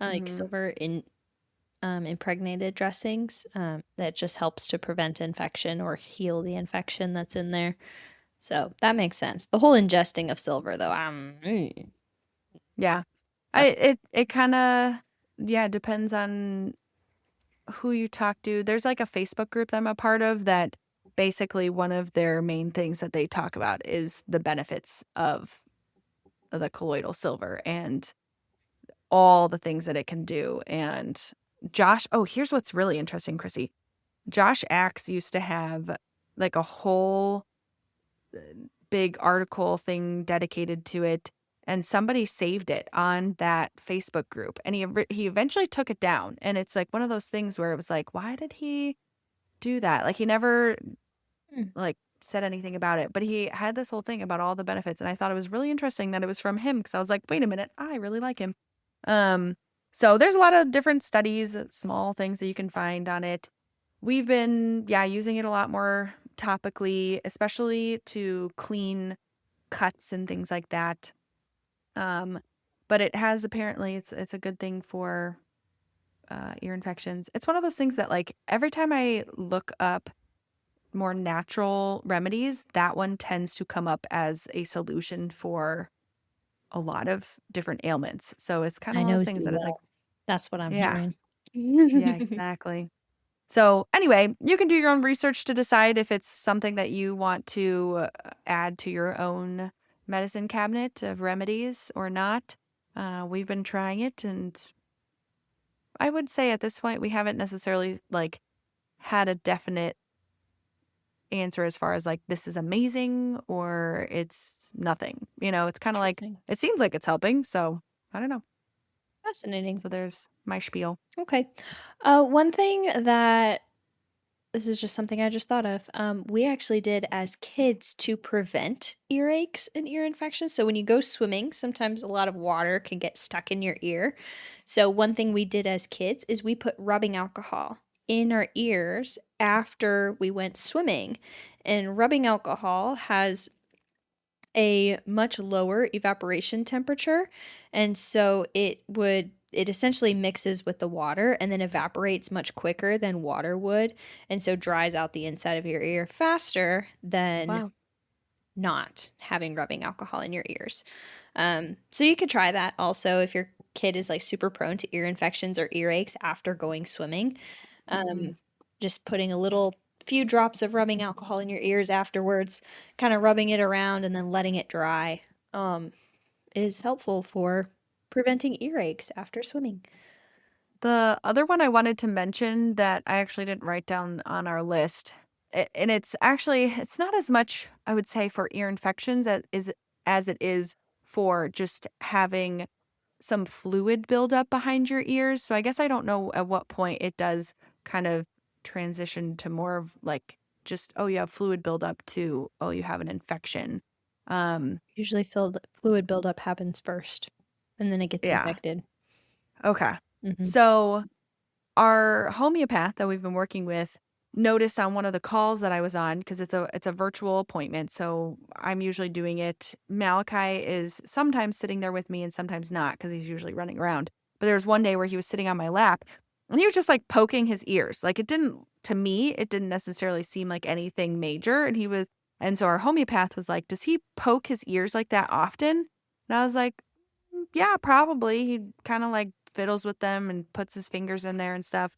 like mhm. silver in impregnated dressings, that just helps to prevent infection or heal the infection that's in there. So that makes sense. The whole ingesting of silver, though, Yeah. I that's it kind of yeah, depends on who you talk to. There's like a Facebook group that I'm a part of that basically one of their main things that they talk about is the benefits of the colloidal silver and all the things that it can do. And here's what's really interesting, Chrissy. Josh Axe used to have like a whole big article thing dedicated to it, and somebody saved it on that Facebook group, and he eventually took it down. And it's like one of those things where it was like, why did he do that? Like he never mm, like said anything about it, but he had this whole thing about all the benefits, and I thought it was really interesting that it was from him because I was like, wait a minute, I really like him. Um, so there's a lot of different studies, small things that you can find on it. We've been, yeah, using it a lot more topically, especially to clean cuts and things like that. Um, but it has apparently it's a good thing for ear infections. It's one of those things that like every time I look up more natural remedies, that one tends to come up as a solution for a lot of different ailments. So it's kind of I one of those knows things you that it's like, will. That's what I'm yeah, hearing. yeah, exactly. So anyway, you can do your own research to decide if it's something that you want to add to your own medicine cabinet of remedies or not. We've been trying it, and I would say at this point we haven't necessarily like had a definite answer as far as like this is amazing or it's nothing. It's kind of like Interesting. it seems like it's helping, so I don't know. Fascinating. So there's my spiel. Okay. One thing that this is just something I just thought of. We actually did as kids to prevent earaches and ear infections. So when you go swimming, sometimes a lot of water can get stuck in your ear. So one thing we did as kids is we put rubbing alcohol in our ears after we went swimming. And rubbing alcohol has a much lower evaporation temperature, and so it essentially mixes with the water and then evaporates much quicker than water would, and so dries out the inside of your ear faster than Wow. not having rubbing alcohol in your ears. So you could try that also if your kid is like super prone to ear infections or earaches after going swimming. Hmm. Um, just putting a little few drops of rubbing alcohol in your ears afterwards, kind of rubbing it around and then letting it dry, is helpful for preventing earaches after swimming. The other one I wanted to mention that I actually didn't write down on our list, and it's not as much I would say for ear infections as it is for just having some fluid buildup behind your ears. So I guess I don't know at what point it does kind of transition to more of like just, oh, you have fluid buildup to, oh, you have an infection. Um, Usually fluid buildup happens first and then it gets yeah. infected. Okay. Hmm. So our homeopath that we've been working with noticed on one of the calls that I was on, because it's a virtual appointment, so I'm usually doing it. Malachi is sometimes sitting there with me and sometimes not because he's usually running around. But there was one day where he was sitting on my lap and he was just like poking his ears. Like to me, it didn't necessarily seem like anything major. And so our homeopath was like, does he poke his ears like that often? And I was like, yeah, probably. He kind of like fiddles with them and puts his fingers in there and stuff.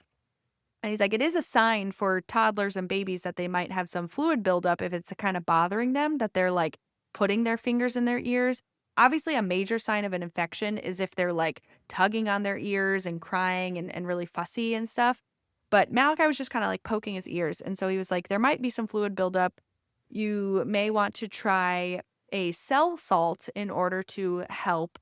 And he's like, it is a sign for toddlers and babies that they might have some fluid buildup if it's kind of bothering them, that they're like putting their fingers in their ears. Obviously, a major sign of an infection is if they're like tugging on their ears and crying and really fussy and stuff. But Malachi was just kind of like poking his ears. And so he was like, there might be some fluid buildup. You may want to try a cell salt in order to help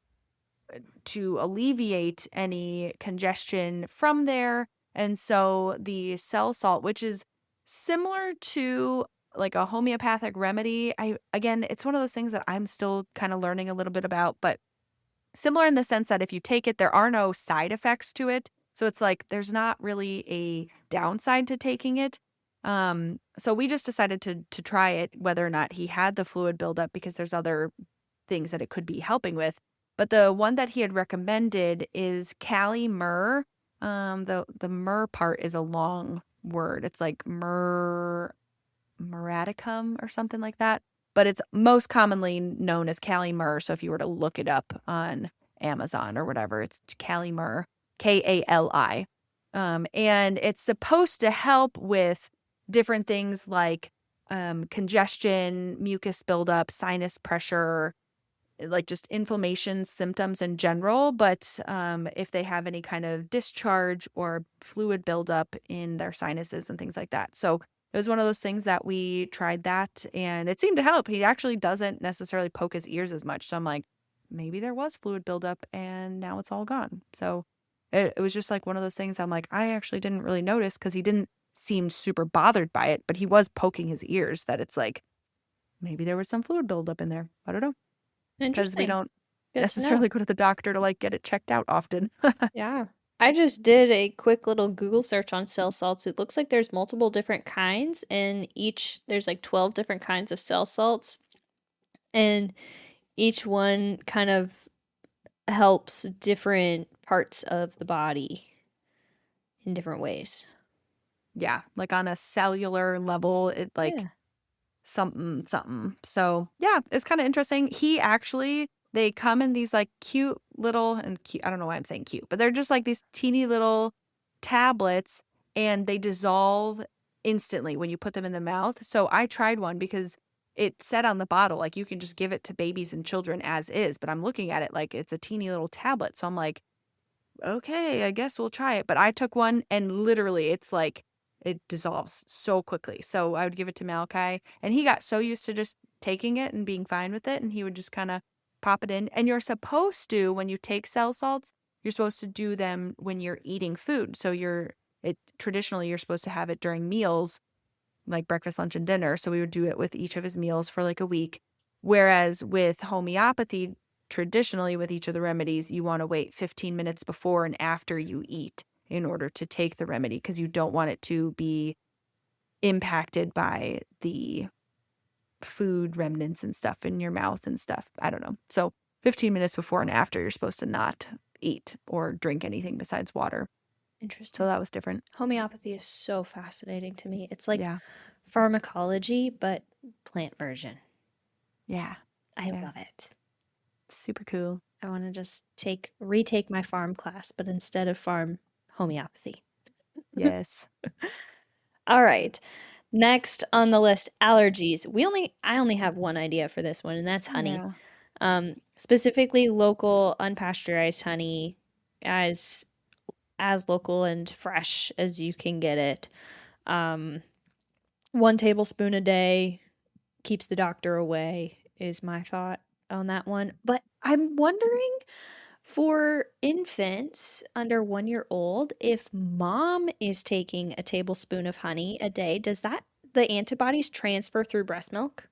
to alleviate any congestion from there. And so the cell salt, which is similar to like a homeopathic remedy, again, it's one of those things that I'm still kind of learning a little bit about, but similar in the sense that if you take it, there are no side effects to it. So it's like there's not really a downside to taking it. So we just decided to try it, whether or not he had the fluid buildup, because there's other things that it could be helping with. But the one that he had recommended is Cali myrrh. The myrrh part is a long word. It's like myrradicum or something like that. But it's most commonly known as Cali myrrh. So if you were to look it up on Amazon or whatever, it's Cali myrrh, Kali. And it's supposed to help with different things like congestion, mucus buildup, sinus pressure, like just inflammation symptoms in general. But if they have any kind of discharge or fluid buildup in their sinuses and things like that. So it was one of those things that we tried that and it seemed to help. He actually doesn't necessarily poke his ears as much. So I'm like, maybe there was fluid buildup and now it's all gone. So it was just like one of those things I'm like, I actually didn't really notice because he didn't seem super bothered by it, but he was poking his ears, that it's like, maybe there was some fluid buildup in there. I don't know. Because we don't necessarily go to the doctor to like get it checked out often. Yeah. I just did a quick little Google search on cell salts. It looks like there's multiple different kinds, and there's like 12 different kinds of cell salts, and each one kind of helps different parts of the body in different ways. Yeah, like on a cellular level, it like something. So yeah, it's kind of interesting. They come in these like cute little, and cute, I don't know why I'm saying cute, but they're just like these teeny little tablets and they dissolve instantly when you put them in the mouth. So I tried one because it said on the bottle, like you can just give it to babies and children as is, but I'm looking at it like it's a teeny little tablet. So I'm like, okay, I guess we'll try it. But I took one and literally it's like, it dissolves so quickly. So I would give it to Malachi and he got so used to just taking it and being fine with it. And he would just kind of pop it in. And you're supposed to, when you take cell salts, you're supposed to do them when you're eating food. So traditionally you're supposed to have it during meals, like breakfast, lunch, and dinner. So we would do it with each of his meals for like a week. Whereas with homeopathy, traditionally with each of the remedies, you want to wait 15 minutes before and after you eat in order to take the remedy, because you don't want it to be impacted by the food remnants and stuff in your mouth and stuff. I don't know. So 15 minutes before and after, you're supposed to not eat or drink anything besides water. Interesting. So that was different. Homeopathy is so fascinating to me. It's like pharmacology, but plant version. Yeah. I love it. Super cool. I want to just retake my pharm class, but instead of pharm, homeopathy. Yes. All right. Next on the list, allergies. I only have one idea for this one, and that's honey. Yeah. Specifically local unpasteurized honey, as local and fresh as you can get it. 1 tablespoon a day keeps the doctor away is my thought on that one. But I'm wondering, for infants under 1 year old, if mom is taking a tablespoon of honey a day, does the antibodies transfer through breast milk?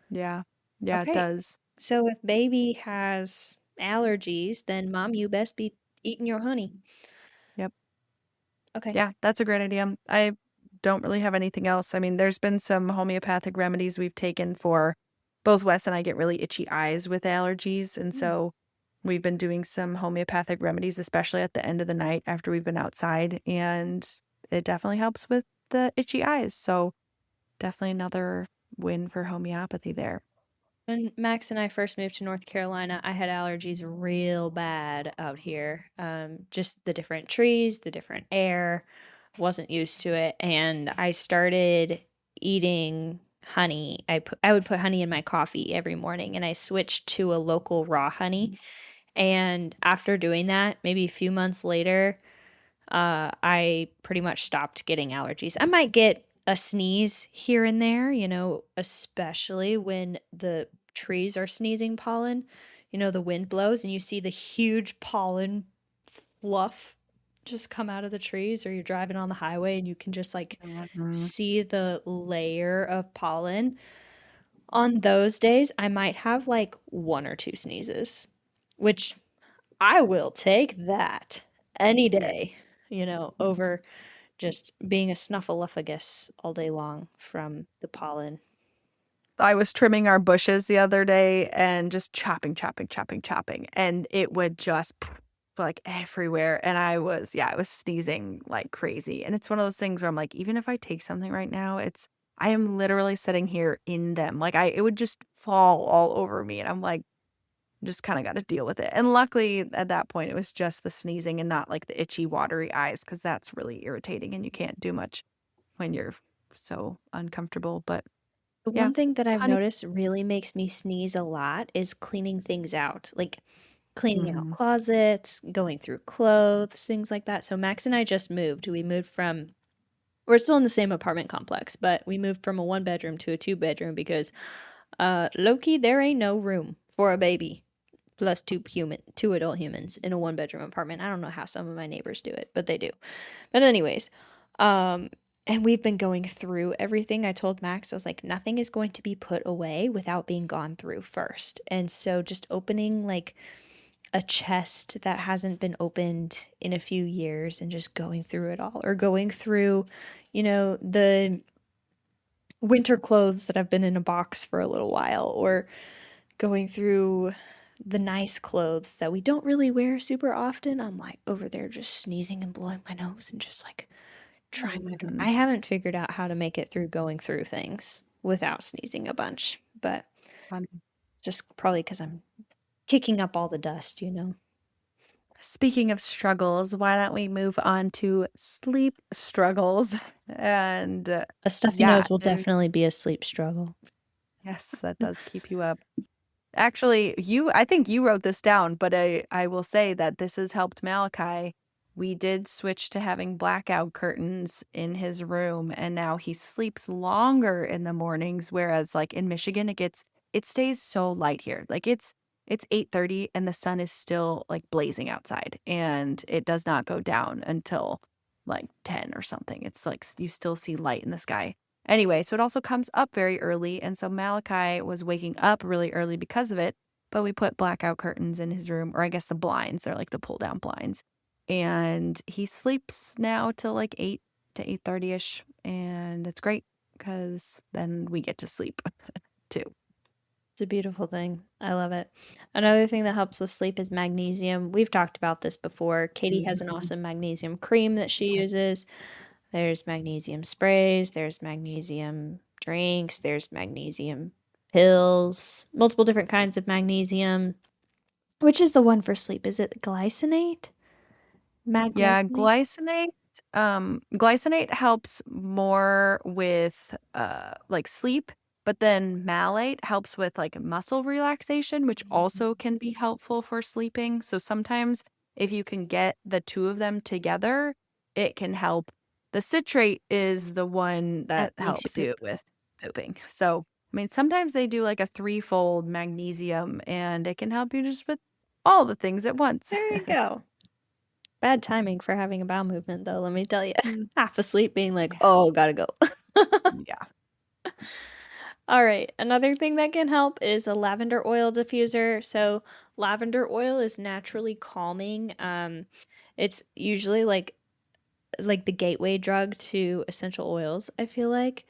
Yeah. Yeah, it does. So if baby has allergies, then mom, you best be eating your honey. Yep. Okay. Yeah, that's a great idea. I don't really have anything else. I mean, there's been some homeopathic remedies we've taken for both Wes and I get really itchy eyes with allergies. And so we've been doing some homeopathic remedies, especially at the end of the night after we've been outside. And it definitely helps with the itchy eyes. So definitely another win for homeopathy there. When Max and I first moved to North Carolina, I had allergies real bad out here. Just the different trees, the different air. wasn't used to it, and I started eating honey. I would put honey in my coffee every morning, and I switched to a local raw honey. And after doing that, maybe a few months later, I pretty much stopped getting allergies. I might get a sneeze here and there, especially when the trees are sneezing pollen. The wind blows and you see the huge pollen fluff just come out of the trees, or you're driving on the highway and you can just like Mhm. see the layer of pollen. On those days, I might have like one or two sneezes, which I will take that any day, over just being a snuffleupagus all day long from the pollen. I was trimming our bushes the other day and just chopping, chopping, chopping, chopping, and it would just like everywhere. And I was sneezing like crazy. And it's one of those things where I'm like, even if I take something right now, I am literally sitting here in them. Like it would just fall all over me. And I'm like, just kind of got to deal with it. And luckily at that point, it was just the sneezing and not like the itchy, watery eyes, because that's really irritating and you can't do much when you're so uncomfortable. But The yeah, one thing that I've honey. noticed really makes me sneeze a lot is cleaning things out, like cleaning out Mhm. closets, going through clothes, things like that. So Max and I just moved. We're still in the same apartment complex, but we moved from a one bedroom to a two bedroom because low-key, there ain't no room for a baby plus two adult humans in a one bedroom apartment. I don't know how some of my neighbors do it, but they do. But anyways, um, and we've been going through everything. I told Max, I was like, nothing is going to be put away without being gone through first. And so just opening like a chest that hasn't been opened in a few years and just going through it all, or going through, the winter clothes that have been in a box for a little while, or going through the nice clothes that we don't really wear super often. I'm like over there just sneezing and blowing my nose and just like trying my Mhm. I haven't figured out how to make it through going through things without sneezing a bunch, but Funny. just probably because I'm kicking up all the dust. Speaking of struggles, why don't we move on to sleep struggles? And A stuffy yeah, nose will definitely be a sleep struggle. yes, that does keep you up. Actually, I think you wrote this down, but I will say that this has helped Malachi. We did switch to having blackout curtains in his room, and now he sleeps longer in the mornings, whereas like in Michigan it stays so light here. Like it's 8:30 and the sun is still like blazing outside, and it does not go down until like 10 or something. It's like you still see light in the sky. Anyway, so it also comes up very early, and so Malachi was waking up really early because of it, but we put blackout curtains in his room, or I guess the blinds, they're like the pull-down blinds. And he sleeps now till like 8 to 8:30ish, and it's great because then we get to sleep too. It's a beautiful thing. I love it. Another thing that helps with sleep is magnesium. We've talked about this before. Katie has an Mhm. awesome magnesium cream that she Yes. uses. There's magnesium sprays, there's magnesium drinks, there's magnesium pills, multiple different kinds of magnesium. Which is the one for sleep? Is it glycinate? Yeah, Magnesium? glycinate helps more with like sleep, but then malate helps with like muscle relaxation, which also can be helpful for sleeping. So sometimes if you can get the two of them together, it can help. The citrate is the one that That makes you helps you poop. with pooping. So, I mean, sometimes they do like a threefold magnesium and it can help you just with all the things at once. There you go. Bad timing for having a bowel movement, though, let me tell you. Mm. Half asleep, being like, Yeah. oh, gotta go. Yeah. All right. Another thing that can help is a lavender oil diffuser. So, lavender oil is naturally calming. It's usually like the gateway drug to essential oils, I feel like.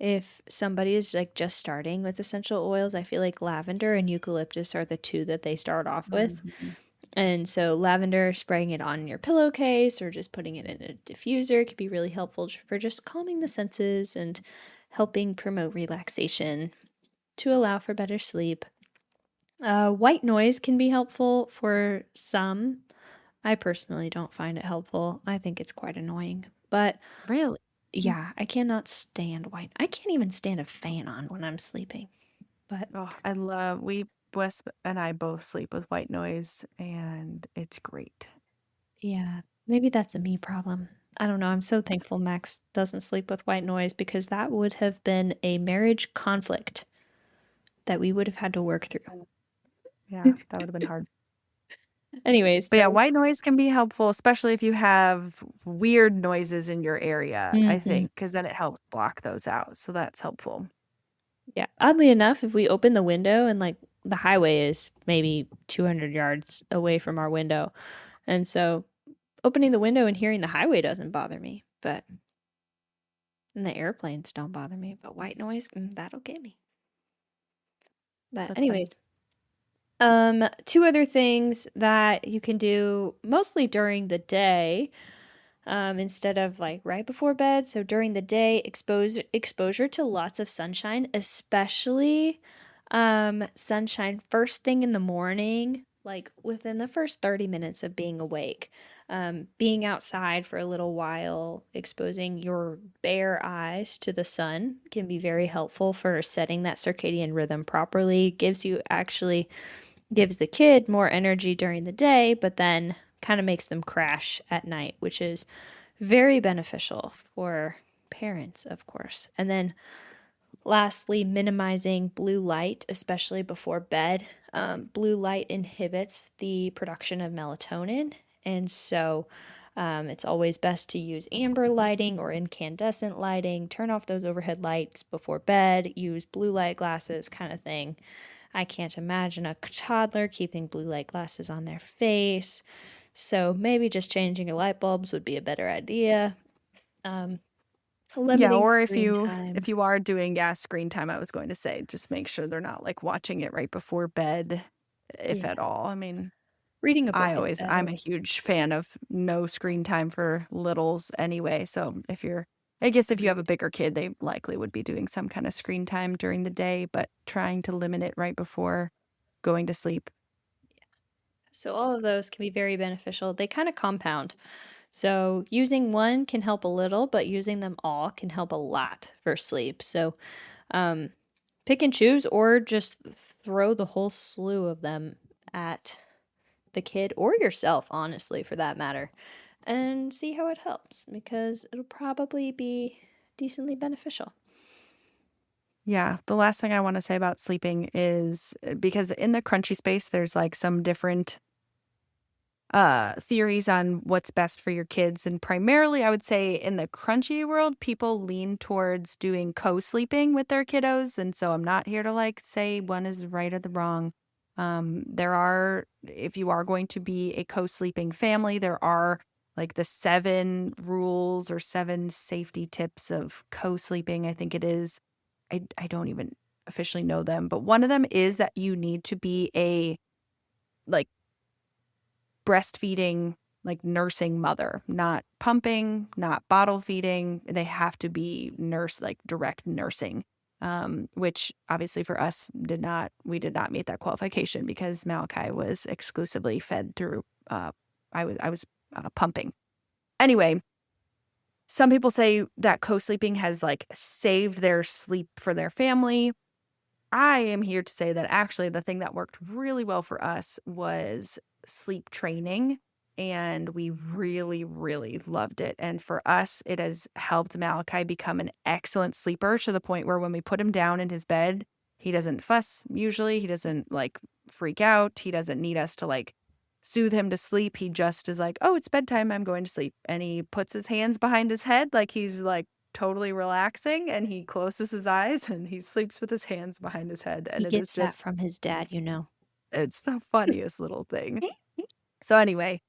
If somebody is like just starting with essential oils, I feel like lavender and eucalyptus are the two that they start off with. Mhm. And so lavender, spraying it on your pillowcase or just putting it in a diffuser could be really helpful for just calming the senses and helping promote relaxation to allow for better sleep. White noise can be helpful for some. I personally don't find it helpful. I think it's quite annoying. But Really? yeah, I cannot stand white. I can't even stand a fan on when I'm sleeping. But Oh, Wes and I both sleep with white noise, and it's great. yeah, maybe that's a me problem. I don't know. I'm so thankful Max doesn't sleep with white noise because that would have been a marriage conflict that we would have had to work through. Yeah, that would have been hard. Anyways, But yeah, so white noise can be helpful, especially if you have weird noises in your area, I Mhm. think, because then it helps block those out. So that's helpful. Yeah, oddly enough, if we open the window and like the highway is maybe 200 yards away from our window, and so opening the window and hearing the highway doesn't bother me, but and the airplanes don't bother me, but white noise, that'll get me. But That's funny. anyways, two other things that you can do mostly during the day, instead of like right before bed. So during the day, exposure to lots of sunshine, especially sunshine first thing in the morning, like within the first 30 minutes of being awake. Being outside for a little while, exposing your bare eyes to the sun can be very helpful for setting that circadian rhythm properly. Gives the kid more energy during the day, but then kind of makes them crash at night, which is very beneficial for parents, of course. And then lastly, minimizing blue light, especially before bed. Blue light inhibits the production of melatonin. And so it's always best to use amber lighting or incandescent lighting. Turn off those overhead lights before bed. Use blue light glasses, kind of thing. I can't imagine a toddler keeping blue light glasses on their face. So maybe just changing your light bulbs would be a better idea. Yeah, Limiting or screen time. if you are doing screen time, I was going to say, just make sure they're not like watching it right before bed, if Yeah. at all. I mean, Reading a book in bed. I'm a huge fan of no screen time for littles anyway. So I guess if you have a bigger kid, they likely would be doing some kind of screen time during the day, but trying to limit it right before going to sleep. So all of those can be very beneficial. They kind of compound. So using one can help a little, but using them all can help a lot for sleep. So um, pick and choose, or just throw the whole slew of them at the kid or yourself, honestly, for that matter, and see how it helps because it'll probably be decently beneficial. Yeah, the last thing I want to say about sleeping is because in the crunchy space, there's like some different theories on what's best for your kids. And primarily, I would say in the crunchy world, people lean towards doing co-sleeping with their kiddos. And so I'm not here to like say one is right or the wrong. If you are going to be a co-sleeping family, there are like the 7 rules or 7 safety tips of co-sleeping. I think it is. I don't even officially know them, but one of them is that you need to be a like breastfeeding, like nursing mother, not pumping, not bottle feeding. They have to be like direct nursing, which obviously for us we did not meet that qualification because Malachi was exclusively fed through, I was pumping. Anyway, some people say that co-sleeping has like saved their sleep for their family. I am here to say that actually the thing that worked really well for us was sleep training, and we really, really loved it. And for us, it has helped Malachi become an excellent sleeper to the point where when we put him down in his bed, he doesn't fuss usually. He doesn't like freak out. He doesn't need us to like soothe him to sleep. He just is like, oh, it's bedtime. I'm going to sleep. And he puts his hands behind his head like he's like totally relaxing, and he closes his eyes and he sleeps with his hands behind his head, and He it is gets that just from his dad, it's the funniest little thing. So anyway,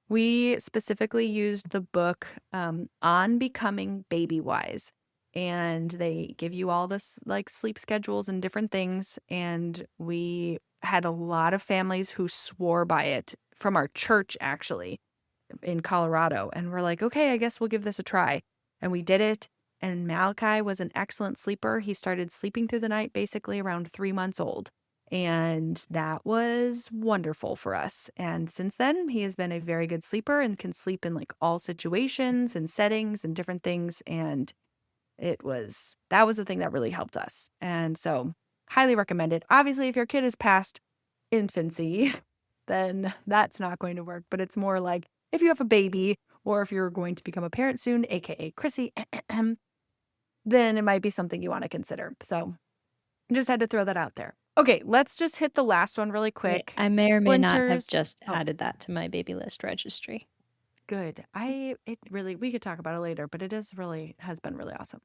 we specifically used the book On Becoming Baby Wise, and they give you all this like sleep schedules and different things, and we had a lot of families who swore by it from our church actually in Colorado, and we're like, okay, I guess we'll give this a try. And we did it. And Malachi was an excellent sleeper. He started sleeping through the night basically around 3 months old. And that was wonderful for us. And since then, he has been a very good sleeper and can sleep in like all situations and settings and different things. And that was the thing that really helped us. And so highly recommended. Obviously, if your kid is past infancy, then that's not going to work. But it's more like if you have a baby or if you're going to become a parent soon, aka Chrissy, then it might be something you want to consider. So just had to throw that out there. Okay, let's just hit the last one really quick. I may or may not have Splinters. just added that to my baby list registry. Good. We could talk about it later, but has been really awesome.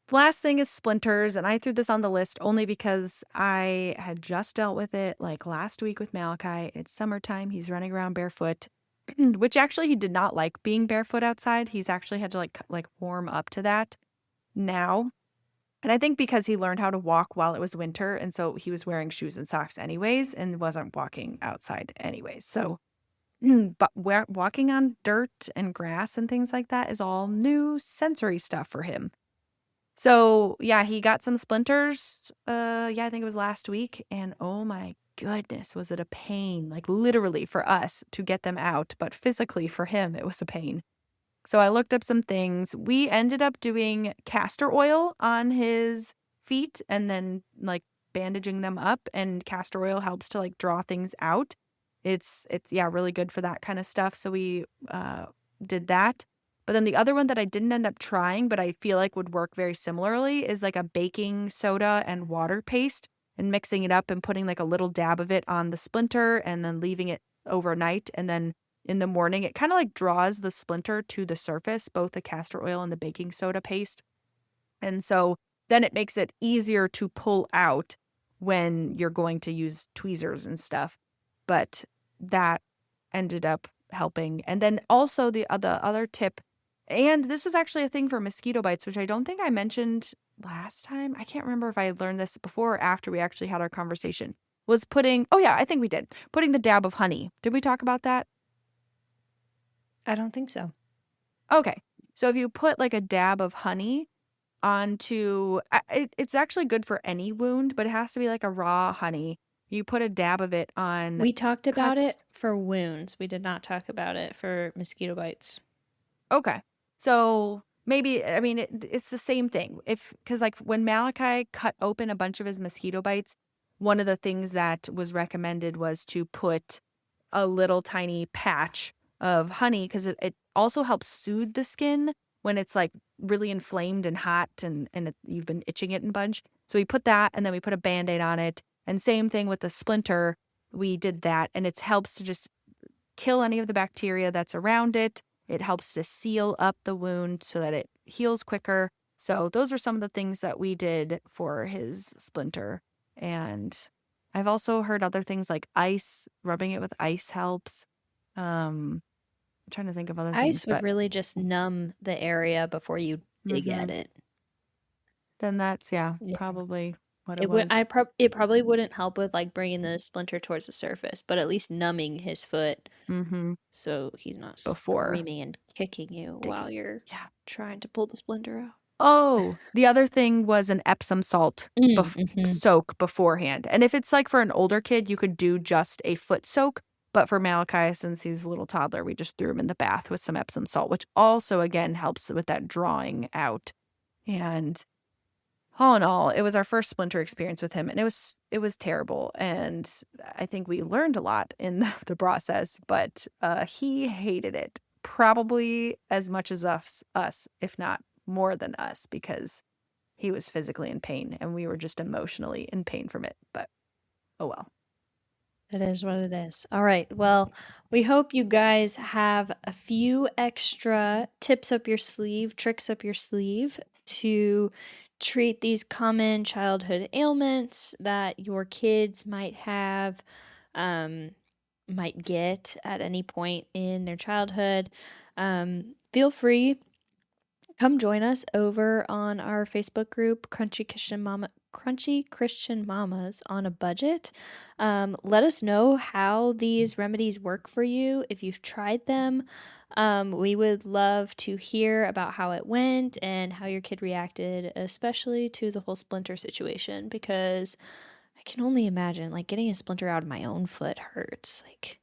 The last thing is splinters, and I threw this on the list only because I had just dealt with it like last week with Malachi. It's summertime. He's running around barefoot, which actually he did not like being barefoot outside. He's actually had to like warm up to that now. And I think because he learned how to walk while it was winter, and so he was wearing shoes and socks anyways and wasn't walking outside anyways. So but walking on dirt and grass and things like that is all new sensory stuff for him. So, yeah, he got some splinters. I think it was last week. And oh my goodness, was it a pain? Like literally for us to get them out, but physically for him, it was a pain. So I looked up some things. We ended up doing castor oil on his feet and then like bandaging them up. And castor oil helps to like draw things out. It's really good for that kind of stuff. So we did that. But then the other one that I didn't end up trying, but I feel like would work very similarly, is like a baking soda and water paste and mixing it up and putting like a little dab of it on the splinter and then leaving it overnight. And then in the morning, it kind of like draws the splinter to the surface, both the castor oil and the baking soda paste. And so then it makes it easier to pull out when you're going to use tweezers and stuff. But that ended up helping. And then also the other tip, and this was actually a thing for mosquito bites, which I don't think I mentioned last time. I can't remember if I learned this before or after we actually had our conversation, was I think we did, putting the dab of honey. Did we talk about that? I don't think so. Okay. So if you put like a dab of honey onto, it's actually good for any wound, but it has to be like a raw honey. You put a dab of it on. We talked about it for wounds. We did not talk about it for mosquito bites. Okay. So maybe, I mean, it's the same thing. Because like when Malachi cut open a bunch of his mosquito bites, one of the things that was recommended was to put a little tiny patch of honey because it also helps soothe the skin when it's like really inflamed and hot and you've been itching it a bunch. So we put that and then we put a Band-Aid on it. And same thing with the splinter. We did that and it helps to just kill any of the bacteria that's around it. It helps to seal up the wound so that it heals quicker. So those are some of the things that we did for his splinter. And I've also heard other things like ice, rubbing it with ice helps. I'm trying to think of other things. Ice would really just numb the area before you dig at it. Then that's, probably what it was. It probably wouldn't help with like bringing the splinter towards the surface, but at least numbing his foot so he's not screaming and kicking you while you're trying to pull the splinter out. Oh, the other thing was an Epsom salt soak beforehand. And if it's like for an older kid, you could do just a foot soak. But for Malachi, since he's a little toddler, we just threw him in the bath with some Epsom salt, which also, again, helps with that drawing out. And all in all, it was our first splinter experience with him. And it was terrible. And I think we learned a lot in the process. But he hated it probably as much as us, if not more than us, because he was physically in pain and we were just emotionally in pain from it. But oh well. It is what it is. All right. Well, we hope you guys have a few extra tips up your sleeve, tricks up your sleeve to treat these common childhood ailments that your kids might have, might get at any point in their childhood. Feel free. Come join us over on our Facebook group, Crunchy Christian Mamas on a Budget. Let us know how these remedies work for you, if you've tried them. We would love to hear about how it went and how your kid reacted, especially to the whole splinter situation, because I can only imagine, like, getting a splinter out of my own foot hurts. Like,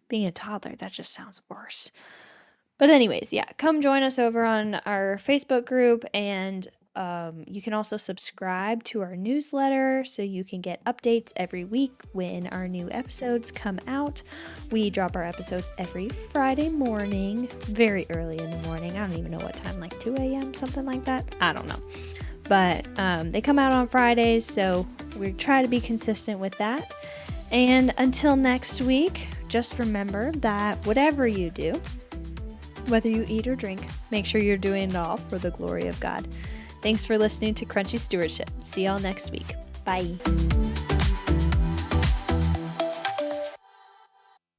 being a toddler, that just sounds worse. But anyways, yeah, come join us over on our Facebook group, and you can also subscribe to our newsletter so you can get updates every week when our new episodes come out. We drop our episodes every Friday morning, very early in the morning. I don't even know what time, like 2 a.m., something like that. I don't know. But they come out on Fridays, so we try to be consistent with that. And until next week, just remember that whatever you do, whether you eat or drink, make sure you're doing it all for the glory of God. Thanks for listening to Crunchy Stewardship. See y'all next week. Bye.